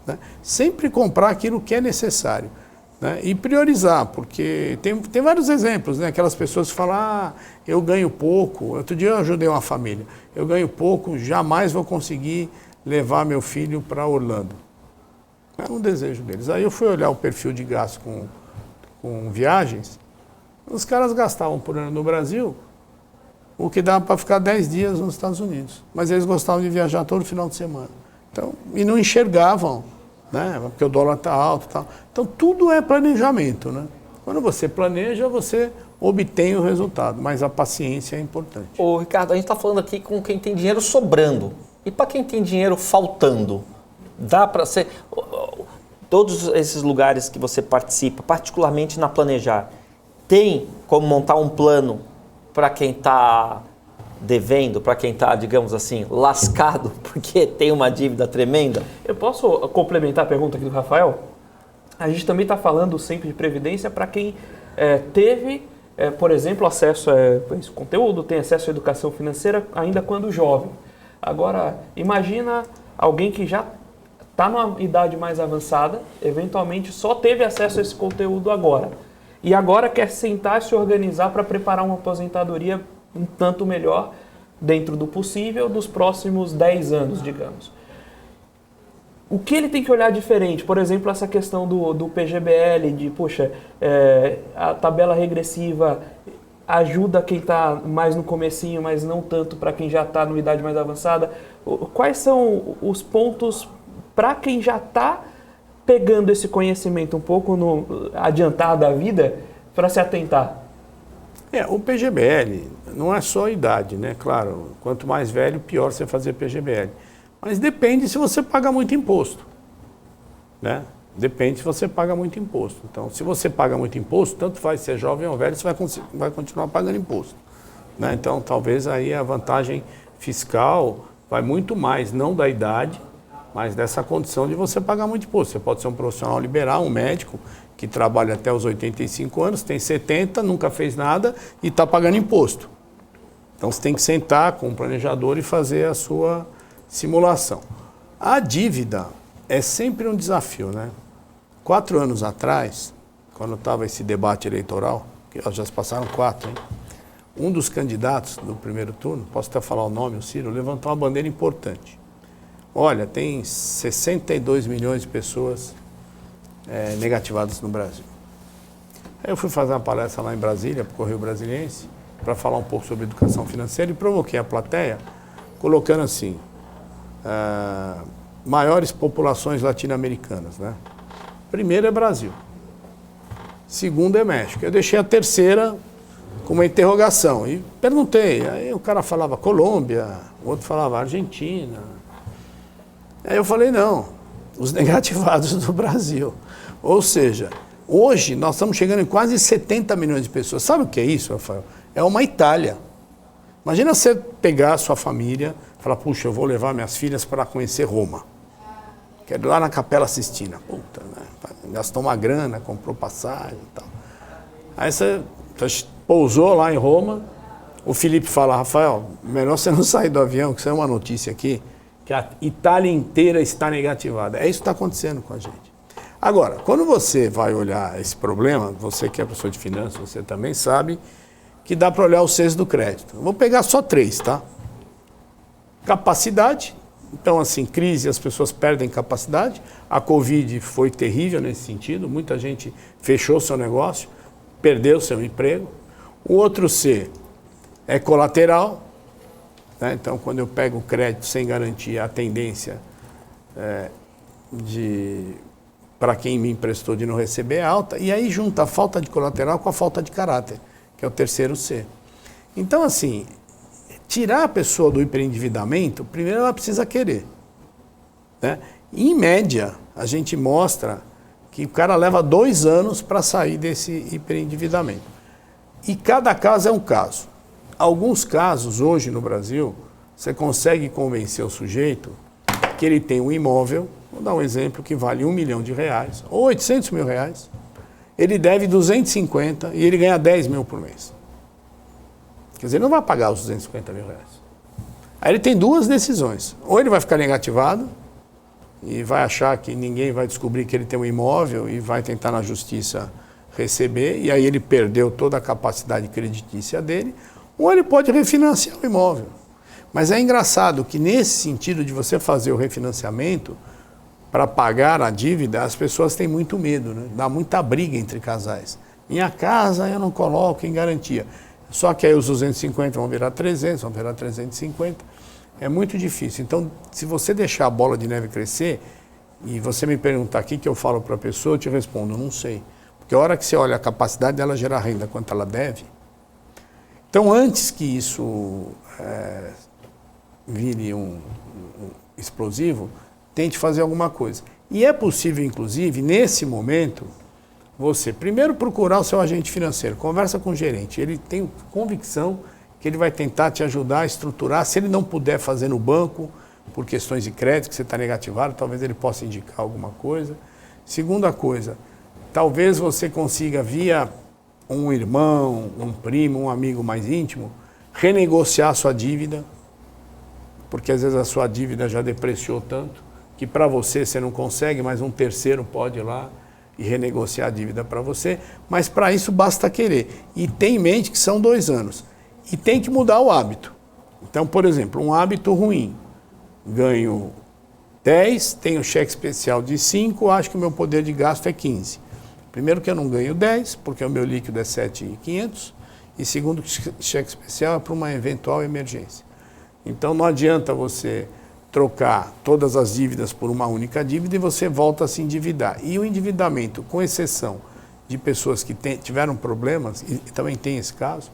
Né? Sempre comprar aquilo que é necessário. Né? E priorizar, porque tem vários exemplos, né? Aquelas pessoas que falam, eu ganho pouco. Outro dia eu ajudei uma família, eu ganho pouco, jamais vou conseguir levar meu filho para Orlando. Era um desejo deles. Aí eu fui olhar o perfil de gasto com viagens, os caras gastavam por ano no Brasil o que dava para ficar 10 dias nos Estados Unidos. Mas eles gostavam de viajar todo final de semana. Então, e não enxergavam, né? Porque o dólar está alto e tal. Então, tudo é planejamento, né? Quando você planeja, você obtém o resultado, mas a paciência é importante. Ô, Ricardo, a gente está falando aqui com quem tem dinheiro sobrando. E para quem tem dinheiro faltando? Dá para ser... Todos esses lugares que você participa, particularmente na Planejar, tem como montar um plano para quem está devendo, para quem está, digamos assim, lascado, porque tem uma dívida tremenda? Eu posso complementar a pergunta aqui do Rafael? A gente também está falando sempre de previdência para quem teve por exemplo, acesso a esse conteúdo, tem acesso à educação financeira ainda quando jovem. Agora, imagina alguém que já está numa idade mais avançada, eventualmente só teve acesso a esse conteúdo agora. E agora quer sentar e se organizar para preparar uma aposentadoria um tanto melhor, dentro do possível, dos próximos 10 anos, digamos. O que ele tem que olhar diferente? Por exemplo, essa questão do PGBL, de, poxa, a tabela regressiva ajuda quem está mais no comecinho, mas não tanto para quem já está numa idade mais avançada. Quais são os pontos para quem já está pegando esse conhecimento um pouco adiantado da vida para se atentar? O PGBL não é só a idade, né? Claro, quanto mais velho, pior você fazer PGBL. Mas depende se você paga muito imposto, né? Depende se você paga muito imposto. Então, se você paga muito imposto, tanto faz ser jovem ou velho, você vai continuar pagando imposto, né? Então, talvez aí a vantagem fiscal vai muito mais, não da idade, mas dessa condição de você pagar muito imposto. Você pode ser um profissional liberal, um médico, que trabalha até os 85 anos, tem 70, nunca fez nada e está pagando imposto. Então, você tem que sentar com um planejador e fazer a sua simulação. A dívida é sempre um desafio, né? 4 anos atrás, quando estava esse debate eleitoral, que já se passaram 4, hein? Um dos candidatos do primeiro turno, posso até falar o nome, o Ciro, levantou uma bandeira importante. Olha, tem 62 milhões de pessoas negativadas no Brasil. Aí eu fui fazer uma palestra lá em Brasília, para o Correio Brasiliense, para falar um pouco sobre educação financeira e provoquei a plateia, colocando assim, maiores populações latino-americanas, né? Primeiro é Brasil. Segundo é México. Eu deixei a terceira com uma interrogação e perguntei. Aí o cara falava Colômbia, o outro falava Argentina. Aí eu falei, não, os negativados do Brasil. Ou seja, hoje nós estamos chegando em quase 70 milhões de pessoas. Sabe o que é isso, Rafael? É uma Itália. Imagina você pegar a sua família e falar, puxa, eu vou levar minhas filhas para conhecer Roma. Quero ir lá na Capela Sistina. Puta, né? Gastou uma grana, comprou passagem e tal. Aí você pousou lá em Roma, o Felipe fala, Rafael, melhor você não sair do avião, que isso é uma notícia aqui, que a Itália inteira está negativada. É isso que está acontecendo com a gente. Agora, quando você vai olhar esse problema, você que é professor de finanças, você também sabe que dá para olhar os Cs do crédito. Eu vou pegar só 3, tá? Capacidade. Então, assim, crise, as pessoas perdem capacidade. A Covid foi terrível nesse sentido. Muita gente fechou seu negócio, perdeu seu emprego. O outro C é colateral. Né? Então, quando eu pego o crédito sem garantia, a tendência para quem me emprestou de não receber é alta. E aí junta a falta de colateral com a falta de caráter, que é o terceiro C. Então, assim, tirar a pessoa do hiperendividamento, primeiro ela precisa querer. Né? Em média, a gente mostra que o cara leva 2 anos para sair desse hiperendividamento. E cada caso é um caso. Alguns casos, hoje no Brasil, você consegue convencer o sujeito que ele tem um imóvel, vou dar um exemplo, que vale R$1 milhão ou R$800 mil. Ele deve 250 e ele ganha 10 mil por mês. Quer dizer, ele não vai pagar os 250 mil reais. Aí ele tem 2 decisões. Ou ele vai ficar negativado e vai achar que ninguém vai descobrir que ele tem um imóvel e vai tentar na justiça receber, e aí ele perdeu toda a capacidade creditícia dele, ou ele pode refinanciar o imóvel. Mas é engraçado que nesse sentido de você fazer o refinanciamento para pagar a dívida, as pessoas têm muito medo, né? Dá muita briga entre casais. Minha casa eu não coloco em garantia. Só que aí os 250 vão virar 300, vão virar 350. É muito difícil. Então, se você deixar a bola de neve crescer, e você me perguntar aqui que eu falo para a pessoa, eu te respondo, não sei. Porque a hora que você olha a capacidade dela gerar renda, quanto ela deve. Então, antes que isso vire um explosivo, tente fazer alguma coisa. E é possível, inclusive, nesse momento, você primeiro procurar o seu agente financeiro, conversa com o gerente, ele tem convicção que ele vai tentar te ajudar a estruturar, se ele não puder fazer no banco, por questões de crédito, que você está negativado, talvez ele possa indicar alguma coisa. Segunda coisa, talvez você consiga via um irmão, um primo, um amigo mais íntimo, renegociar a sua dívida, porque às vezes a sua dívida já depreciou tanto, que para você não consegue, mas um terceiro pode ir lá e renegociar a dívida para você, mas para isso basta querer. E tem em mente que são 2 anos. E tem que mudar o hábito. Então, por exemplo, um hábito ruim. Ganho 10, tenho cheque especial de 5, acho que o meu poder de gasto é 15. Primeiro que eu não ganho 10, porque o meu líquido é 7.500. E segundo que cheque especial é para uma eventual emergência. Então não adianta você trocar todas as dívidas por uma única dívida e você volta a se endividar. E o endividamento, com exceção de pessoas que tiveram problemas, e também tem esse caso,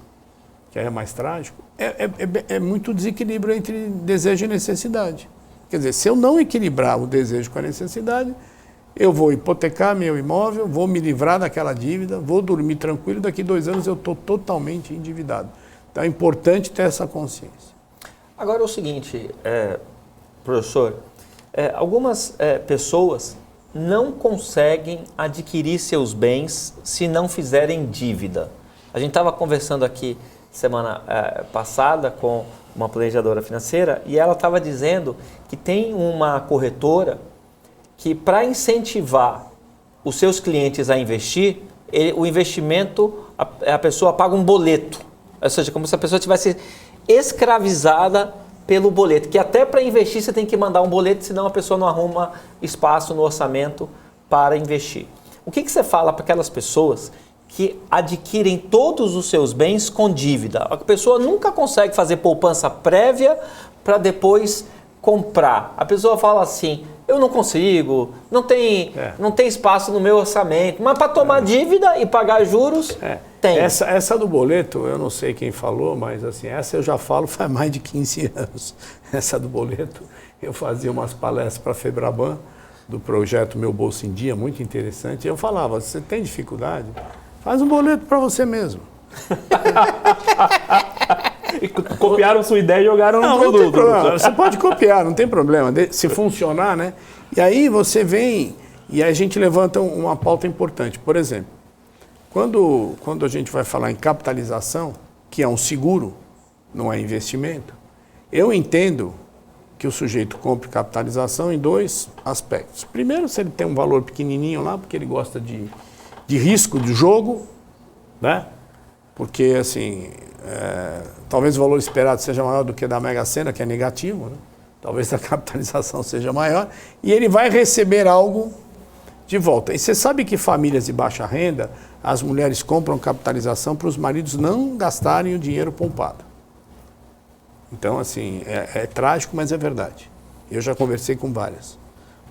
que é mais trágico, é muito desequilíbrio entre desejo e necessidade. Quer dizer, se eu não equilibrar o desejo com a necessidade, eu vou hipotecar meu imóvel, vou me livrar daquela dívida, vou dormir tranquilo, daqui 2 anos eu estou totalmente endividado. Então é importante ter essa consciência. Agora é o seguinte, professor, algumas pessoas não conseguem adquirir seus bens se não fizerem dívida. A gente estava conversando aqui semana passada com uma planejadora financeira e ela estava dizendo que tem uma corretora que, para incentivar os seus clientes a investir, o investimento, a pessoa paga um boleto. Ou seja, como se a pessoa tivesse escravizada pelo boleto, que até para investir você tem que mandar um boleto, senão a pessoa não arruma espaço no orçamento para investir. O que você fala para aquelas pessoas que adquirem todos os seus bens com dívida? A pessoa nunca consegue fazer poupança prévia para depois comprar. A pessoa fala assim, eu não consigo, não tem espaço no meu orçamento, mas para tomar dívida e pagar juros, tem. Essa do boleto, eu não sei quem falou, mas assim, essa eu já falo faz mais de 15 anos. Essa do boleto, eu fazia umas palestras para a Febraban, do projeto Meu Bolso em Dia, muito interessante, e eu falava, você tem dificuldade? Faz um boleto para você mesmo. Copiaram sua ideia e jogaram no produto. Não tem problema. Você pode copiar, não tem problema. Se funcionar, né? E aí você vem e a gente levanta uma pauta importante. Por exemplo, quando a gente vai falar em capitalização, que é um seguro, não é investimento, eu entendo que o sujeito compre capitalização em 2 aspectos. Primeiro, se ele tem um valor pequenininho lá, porque ele gosta de risco de jogo, né? Porque, assim, talvez o valor esperado seja maior do que da Mega Sena, que é negativo, né? Talvez a capitalização seja maior, e ele vai receber algo de volta. E você sabe que famílias de baixa renda, as mulheres compram capitalização para os maridos não gastarem o dinheiro poupado. Então, assim, é trágico, mas é verdade. Eu já conversei com várias.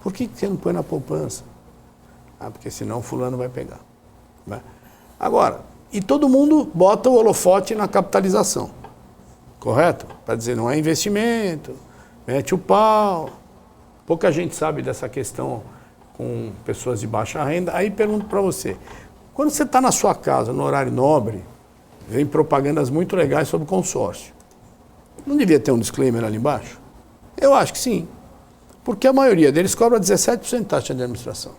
Por que você não põe na poupança? Porque senão fulano vai pegar. Né? Agora, e todo mundo bota o holofote na capitalização, correto? Para dizer, não é investimento, mete o pau. Pouca gente sabe dessa questão com pessoas de baixa renda. Aí pergunto para você, quando você está na sua casa, no horário nobre, vem propagandas muito legais sobre consórcio. Não devia ter um disclaimer ali embaixo? Eu acho que sim, porque a maioria deles cobra 17% de taxa de administração.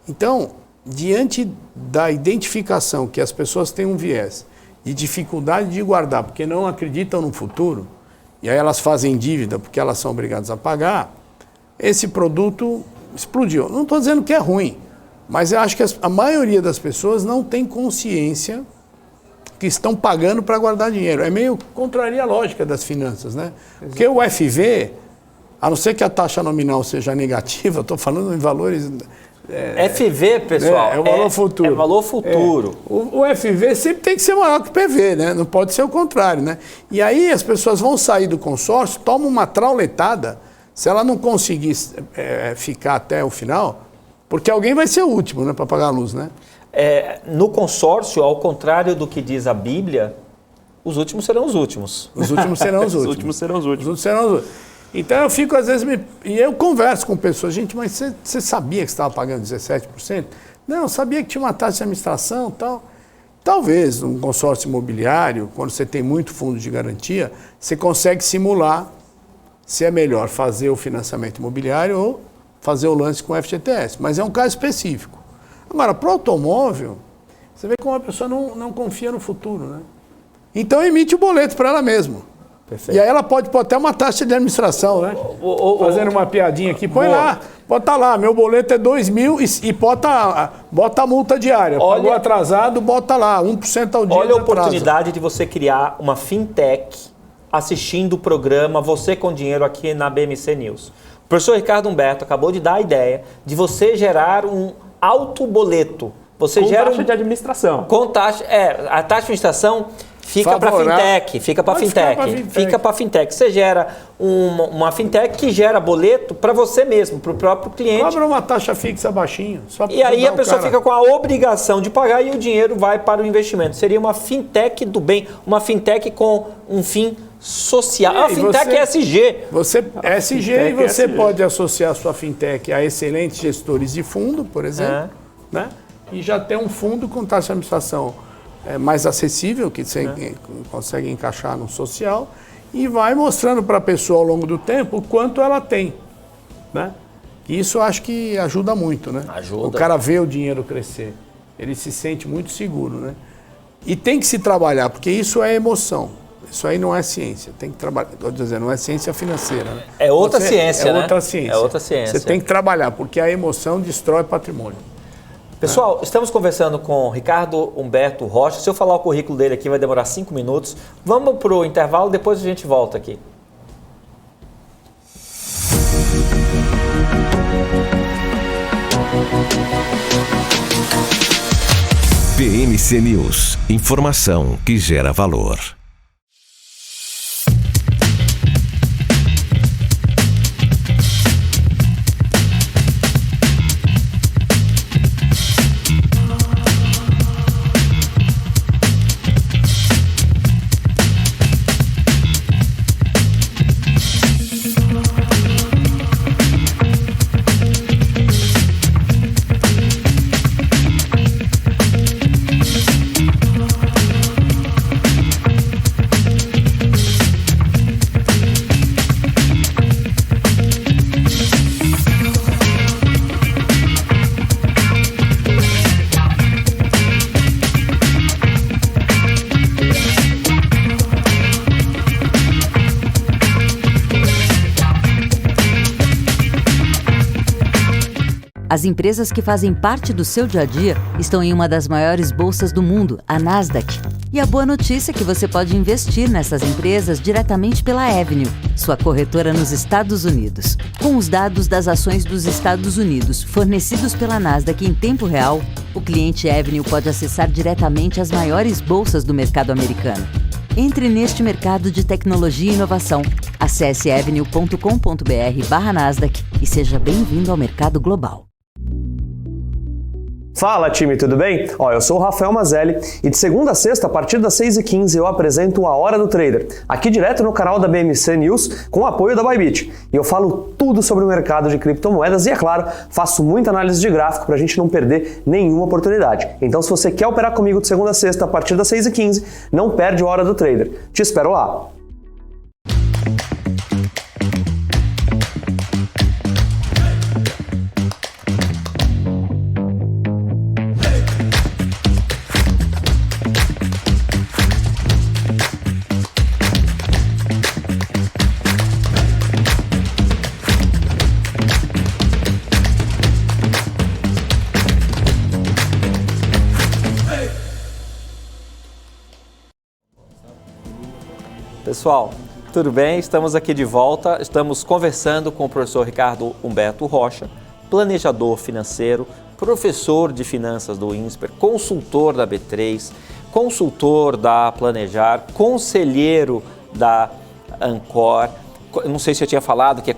Então, diante da identificação que as pessoas têm um viés de dificuldade de guardar, porque não acreditam no futuro, e aí elas fazem dívida porque elas são obrigadas a pagar, esse produto explodiu. Não estou dizendo que é ruim, mas eu acho que a maioria das pessoas não tem consciência que estão pagando para guardar dinheiro. É meio contraria a lógica das finanças, né? Porque o FV, a não ser que a taxa nominal seja negativa, estou falando em valores... FV, pessoal, é o valor futuro. É valor futuro. O FV sempre tem que ser maior que o PV, né? Não pode ser o contrário, né? E aí as pessoas vão sair do consórcio, tomam uma trauletada, se ela não conseguir ficar até o final, porque alguém vai ser o último, né, para pagar a luz, né? No consórcio, ao contrário do que diz a Bíblia, os últimos serão os últimos. Os últimos serão os últimos. Os últimos serão os últimos. Os últimos serão os últimos. Então eu fico às vezes, e eu converso com pessoas, gente, mas você sabia que você estava pagando 17%? Não, eu sabia que tinha uma taxa de administração e tal. Talvez um consórcio imobiliário, quando você tem muito fundo de garantia, você consegue simular se é melhor fazer o financiamento imobiliário ou fazer o lance com o FGTS. Mas é um caso específico. Agora, para o automóvel, Você vê como a pessoa não confia no futuro, né? Então emite o boleto para ela mesma. Perfeito. E aí ela pode pôr até uma taxa de administração, né? Fazendo uma piadinha aqui, põe lá, bota lá, meu boleto é 2.000 e bota a multa diária. Pagou atrasado, bota lá, 1% ao dia. Olha a oportunidade de você criar uma fintech assistindo o programa Você com Dinheiro aqui na BMC News. O professor Ricardo Humberto acabou de dar a ideia de você gerar um autoboleto. Você com gera taxa de administração. Com taxa, a taxa de administração fica para fintech, fica para fintech. Você gera uma fintech que gera boleto para você mesmo, para o próprio cliente. Cobra uma taxa fixa baixinho. E aí a pessoa fica com a obrigação de pagar e o dinheiro vai para o investimento. Seria uma fintech do bem, uma fintech com um fim social. Uma fintech ESG. ESG e você pode associar a sua fintech a excelentes gestores de fundo, por exemplo, né? E já ter um fundo com taxa de administração mais acessível, que você consegue encaixar no social, e vai mostrando para a pessoa ao longo do tempo o quanto ela tem, né? E isso eu acho que ajuda muito, né? Ajuda. O cara vê o dinheiro crescer, ele se sente muito seguro, né? E tem que se trabalhar, porque isso é emoção. Isso aí não é ciência, tem que trabalhar. Estou dizendo, não é ciência financeira, né? É outra ciência, né? Outra ciência. É outra ciência. Você tem que trabalhar, porque a emoção destrói patrimônio. Pessoal, estamos conversando com Ricardo Humberto Rocha. Se eu falar o currículo dele aqui, vai demorar 5 minutos. Vamos para o intervalo, depois a gente volta aqui. BMC News. Informação que gera valor. As empresas que fazem parte do seu dia a dia estão em uma das maiores bolsas do mundo, a Nasdaq. E a boa notícia é que você pode investir nessas empresas diretamente pela Avenue, sua corretora nos Estados Unidos. Com os dados das ações dos Estados Unidos fornecidos pela Nasdaq em tempo real, o cliente Avenue pode acessar diretamente as maiores bolsas do mercado americano. Entre neste mercado de tecnologia e inovação. Acesse avenue.com.br/Nasdaq e seja bem-vindo ao mercado global. Fala, time, tudo bem? Eu sou o Rafael Mazelli e de segunda a sexta, a partir das 6h15, eu apresento a Hora do Trader, aqui direto no canal da BMC News, com o apoio da Bybit. E eu falo tudo sobre o mercado de criptomoedas e, é claro, faço muita análise de gráfico para a gente não perder nenhuma oportunidade. Então, se você quer operar comigo de segunda a sexta, a partir das 6h15, não perde a Hora do Trader. Te espero lá! Pessoal, tudo bem? Estamos aqui de volta. Estamos conversando com o professor Ricardo Humberto Rocha, planejador financeiro, professor de finanças do INSPER, consultor da B3, consultor da Planejar, conselheiro da Ancor. Não sei se eu tinha falado que é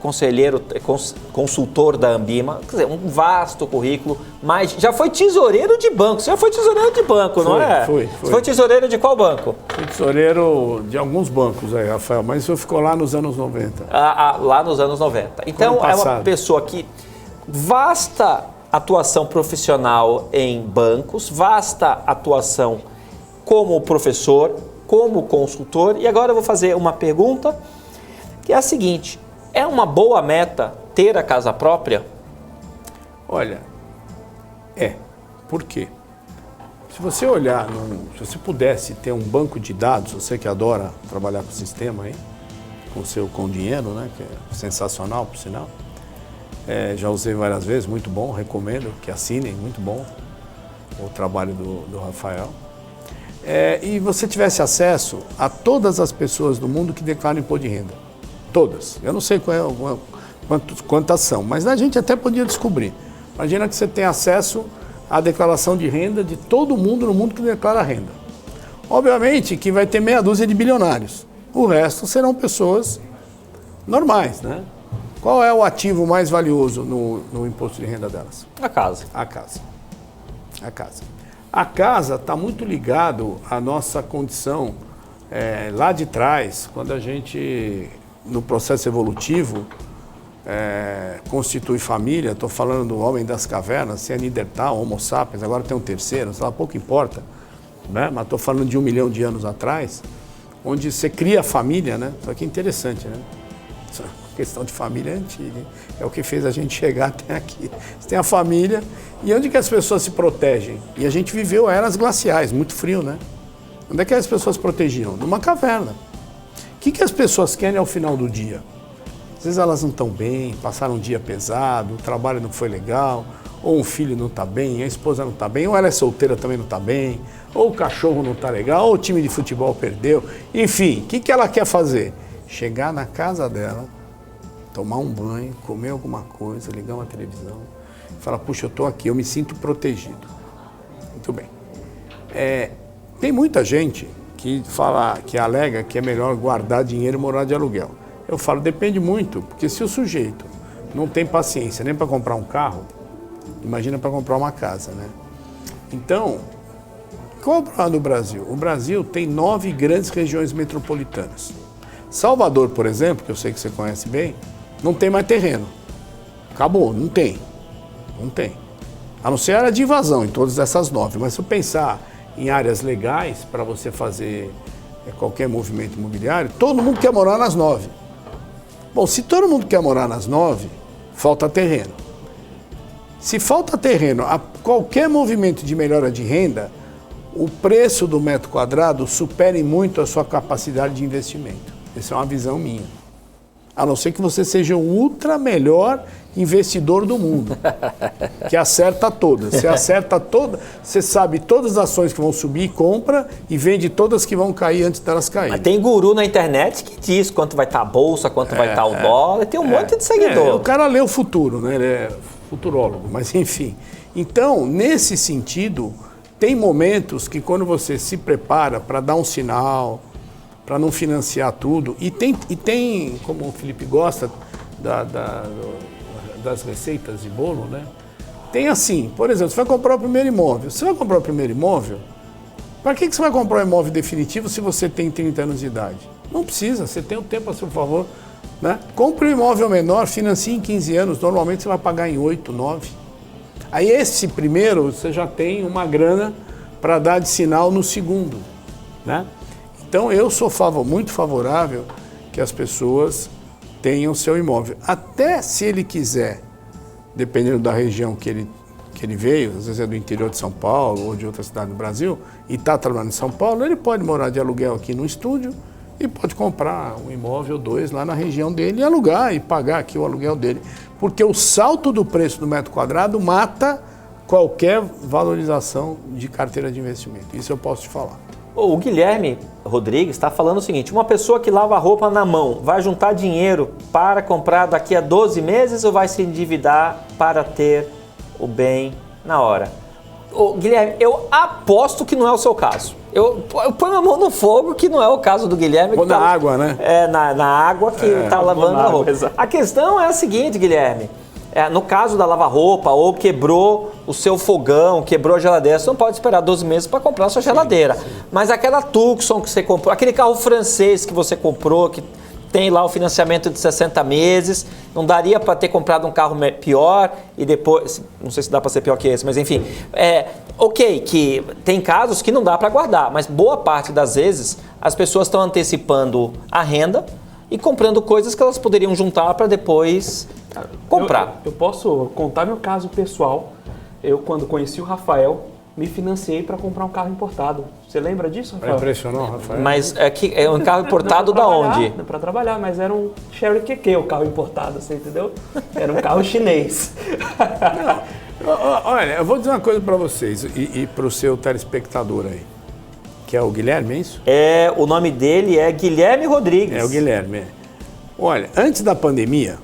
consultor da Ambima, quer dizer, um vasto currículo, mas já foi tesoureiro de banco. Você já foi tesoureiro de banco, não é? Foi. Você foi tesoureiro de qual banco? Fui tesoureiro de alguns bancos aí, Rafael, mas isso ficou lá nos anos 90. Lá nos anos 90. Então, é uma pessoa que vasta atuação profissional em bancos, vasta atuação como professor, como consultor. E agora eu vou fazer uma pergunta, que é a seguinte: é uma boa meta ter a casa própria? Olha, por quê? Se você olhar, se você pudesse ter um banco de dados, você que adora trabalhar com sistema aí, com dinheiro, né, que é sensacional, por sinal. Já usei várias vezes, muito bom, recomendo que assinem, muito bom o trabalho do Rafael. E você tivesse acesso a todas as pessoas do mundo que declaram imposto de renda. Todas. Eu não sei quantas são, mas a gente até podia descobrir. Imagina que você tem acesso à declaração de renda de todo mundo no mundo que declara renda. Obviamente que vai ter meia dúzia de bilionários. O resto serão pessoas normais, né? Qual é o ativo mais valioso no imposto de renda delas? A casa. A casa. A casa. A casa está muito ligado à nossa condição lá de trás, quando a gente, no processo evolutivo, constitui família. Estou falando do homem das cavernas, se é Neandertal, Homo sapiens, agora tem um terceiro, sei lá, pouco importa, né? Mas estou falando de 1 milhão de anos atrás, onde você cria a família, né? Isso aqui é interessante, né? Essa questão de família é antiga, hein? É o que fez a gente chegar até aqui. Você tem a família, e onde que as pessoas se protegem? E a gente viveu eras glaciais, muito frio, né? Onde é que as pessoas protegiam? Numa caverna. O que as pessoas querem ao final do dia? Às vezes elas não estão bem, passaram um dia pesado, o trabalho não foi legal, ou um filho não está bem, a esposa não está bem, ou ela é solteira também não está bem, ou o cachorro não está legal, ou o time de futebol perdeu. Enfim, o que ela quer fazer? Chegar na casa dela, tomar um banho, comer alguma coisa, ligar uma televisão, falar, puxa, eu estou aqui, eu me sinto protegido. Muito bem. Tem muita gente que alega que é melhor guardar dinheiro e morar de aluguel. Eu falo, depende muito, porque se o sujeito não tem paciência nem para comprar um carro, imagina para comprar uma casa, né? Então, qual é o problema do Brasil? O Brasil tem 9 grandes regiões metropolitanas. Salvador, por exemplo, que eu sei que você conhece bem, não tem mais terreno. Acabou, não tem. Não tem. A não ser área de invasão em todas essas 9. Mas se eu pensar em áreas legais para você fazer qualquer movimento imobiliário, todo mundo quer morar nas 9. Bom, se todo mundo quer morar nas 9, falta terreno. Se falta terreno, a qualquer movimento de melhora de renda, o preço do metro quadrado supere muito a sua capacidade de investimento. Essa é uma visão minha. A não ser que você seja o ultra melhor investidor do mundo, que acerta todas. Você acerta todas, você sabe todas as ações que vão subir, compra e vende todas que vão cair antes delas caírem. Mas tem guru na internet que diz quanto vai estar a bolsa, quanto vai estar o dólar, tem um monte de seguidor. O cara lê o futuro, né? Ele é futurólogo, mas enfim. Então, nesse sentido, tem momentos que quando você se prepara para dar um sinal, para não financiar tudo, e tem, como o Felipe gosta das receitas de bolo, né? Tem assim, por exemplo, você vai comprar o primeiro imóvel. Você vai comprar o primeiro imóvel, para que você vai comprar um imóvel definitivo se você tem 30 anos de idade? Não precisa, você tem o tempo a seu favor, né? Compre um imóvel menor, financie em 15 anos, normalmente você vai pagar em 8, 9. Aí esse primeiro, você já tem uma grana para dar de sinal no segundo, né? Então eu sou muito favorável que as pessoas tenham seu imóvel. Até se ele quiser, dependendo da região que ele veio, às vezes é do interior de São Paulo ou de outra cidade do Brasil, e está trabalhando em São Paulo, ele pode morar de aluguel aqui no estúdio e pode comprar um imóvel ou 2 lá na região dele e alugar e pagar aqui o aluguel dele. Porque o salto do preço do metro quadrado mata qualquer valorização de carteira de investimento. Isso eu posso te falar. O Guilherme Rodrigues está falando o seguinte, uma pessoa que lava roupa na mão vai juntar dinheiro para comprar daqui a 12 meses ou vai se endividar para ter o bem na hora? Guilherme, eu aposto que não é o seu caso. Eu ponho a mão no fogo que não é o caso do Guilherme. Ou na água, né? Na água que está lavando a roupa. A questão é a seguinte, Guilherme. No caso da lava-roupa, ou quebrou o seu fogão, quebrou a geladeira, você não pode esperar 12 meses para comprar a sua geladeira. Sim. Mas aquela Tucson que você comprou, aquele carro francês que você comprou, que tem lá o financiamento de 60 meses, não daria para ter comprado um carro pior e depois, não sei se dá para ser pior que esse, mas enfim, ok, que tem casos que não dá para guardar, mas boa parte das vezes as pessoas estão antecipando a renda e comprando coisas que elas poderiam juntar para depois comprar. Eu posso contar meu caso pessoal. Eu, quando conheci o Rafael, me financiei para comprar um carro importado. Você lembra disso, Rafael? Impressionou, Rafael? Mas é um carro importado da onde? Para trabalhar, mas era um Chery QQ, o carro importado, você entendeu? Era um carro chinês. Olha, eu vou dizer uma coisa para vocês e para o seu telespectador aí, que é o Guilherme, é isso? O nome dele é Guilherme Rodrigues. É o Guilherme. Olha, antes da pandemia,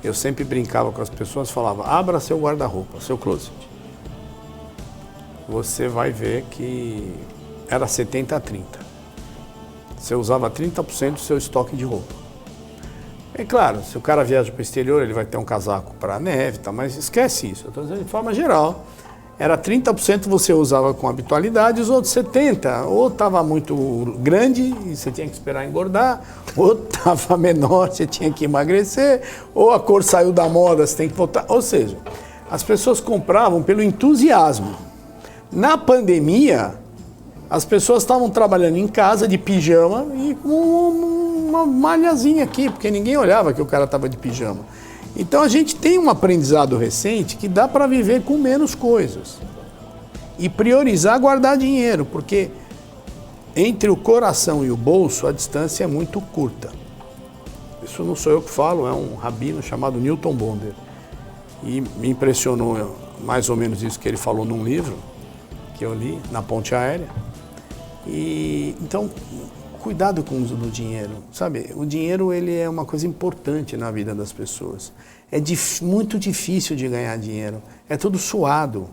eu sempre brincava com as pessoas, falava, abra seu guarda-roupa, seu closet. Você vai ver que era 70-30. Você usava 30% do seu estoque de roupa. É claro, se o cara viaja para o exterior, ele vai ter um casaco para neve, tá? Mas esquece isso. Eu estou dizendo de forma geral. Era 30% você usava com habitualidade, os outros 70%. Ou estava muito grande e você tinha que esperar engordar, ou estava menor, você tinha que emagrecer, ou a cor saiu da moda, você tem que voltar. Ou seja, as pessoas compravam pelo entusiasmo. Na pandemia, as pessoas estavam trabalhando em casa de pijama e com uma malhazinha aqui, porque ninguém olhava que o cara estava de pijama. Então a gente tem um aprendizado recente que dá para viver com menos coisas e priorizar guardar dinheiro, porque entre o coração e o bolso a distância é muito curta. Isso não sou eu que falo, é um rabino chamado Newton Bonder. E me impressionou mais ou menos isso que ele falou num livro que eu li, Na Ponte Aérea. E então, cuidado com o uso do dinheiro, sabe? O dinheiro, ele é uma coisa importante na vida das pessoas. É muito difícil de ganhar dinheiro, é tudo suado,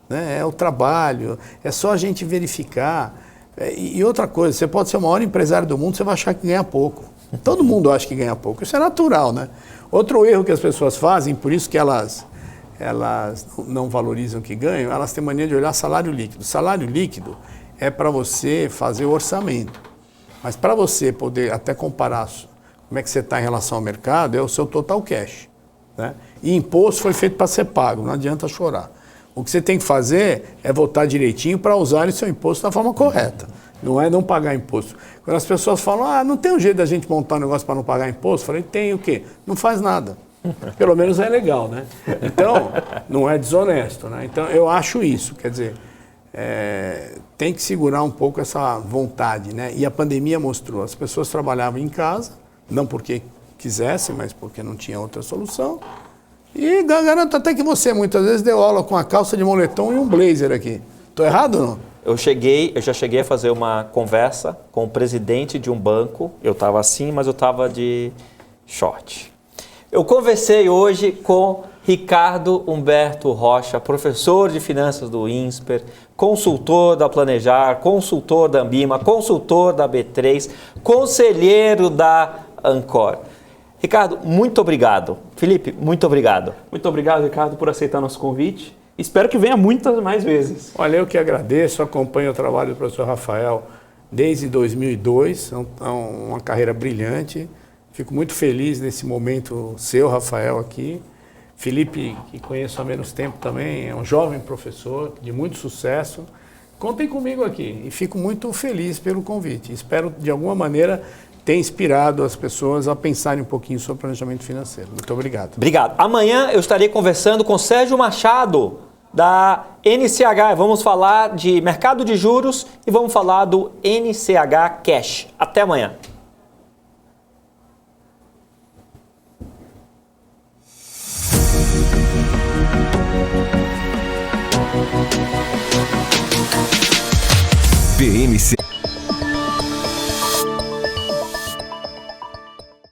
né? É o trabalho, é só a gente verificar. E outra coisa, você pode ser o maior empresário do mundo, você vai achar que ganha pouco. Todo mundo acha que ganha pouco, isso é natural, né? Outro erro que as pessoas fazem, por isso que elas não valorizam o que ganham, elas têm mania de olhar salário líquido. Salário líquido é para você fazer o orçamento. Mas para você poder até comparar como é que você está em relação ao mercado, é o seu total cash, né? E imposto foi feito para ser pago, não adianta chorar. O que você tem que fazer é votar direitinho para usar o seu imposto da forma correta. Não é não pagar imposto. Quando as pessoas falam, não tem um jeito da gente montar um negócio para não pagar imposto, eu falei, tem o quê? Não faz nada. Pelo menos é legal, né? Então, não é desonesto, né? Então, eu acho isso, quer dizer, tem que segurar um pouco essa vontade, né? E a pandemia mostrou, as pessoas trabalhavam em casa, não porque quisessem, mas porque não tinha outra solução. E garanto até que você muitas vezes deu aula com a calça de moletom e um blazer aqui. Tô errado ou não? Eu já cheguei a fazer uma conversa com o presidente de um banco, eu estava assim, mas eu estava de short. Eu conversei hoje com Ricardo Humberto Rocha, professor de finanças do INSPER, consultor da Planejar, consultor da Ambima, consultor da B3, conselheiro da Ancor. Ricardo, muito obrigado. Felipe, muito obrigado. Muito obrigado, Ricardo, por aceitar nosso convite. Espero que venha muitas mais vezes. Olha, eu que agradeço, acompanho o trabalho do professor Rafael desde 2002, é uma carreira brilhante. Fico muito feliz nesse momento seu, Rafael, aqui. Felipe, que conheço há menos tempo também, é um jovem professor de muito sucesso. Contem comigo aqui e fico muito feliz pelo convite. Espero, de alguma maneira, ter inspirado as pessoas a pensarem um pouquinho sobre planejamento financeiro. Muito obrigado. Obrigado. Amanhã eu estarei conversando com Sérgio Machado, da NCH. Vamos falar de mercado de juros e vamos falar do NCH Cash. Até amanhã.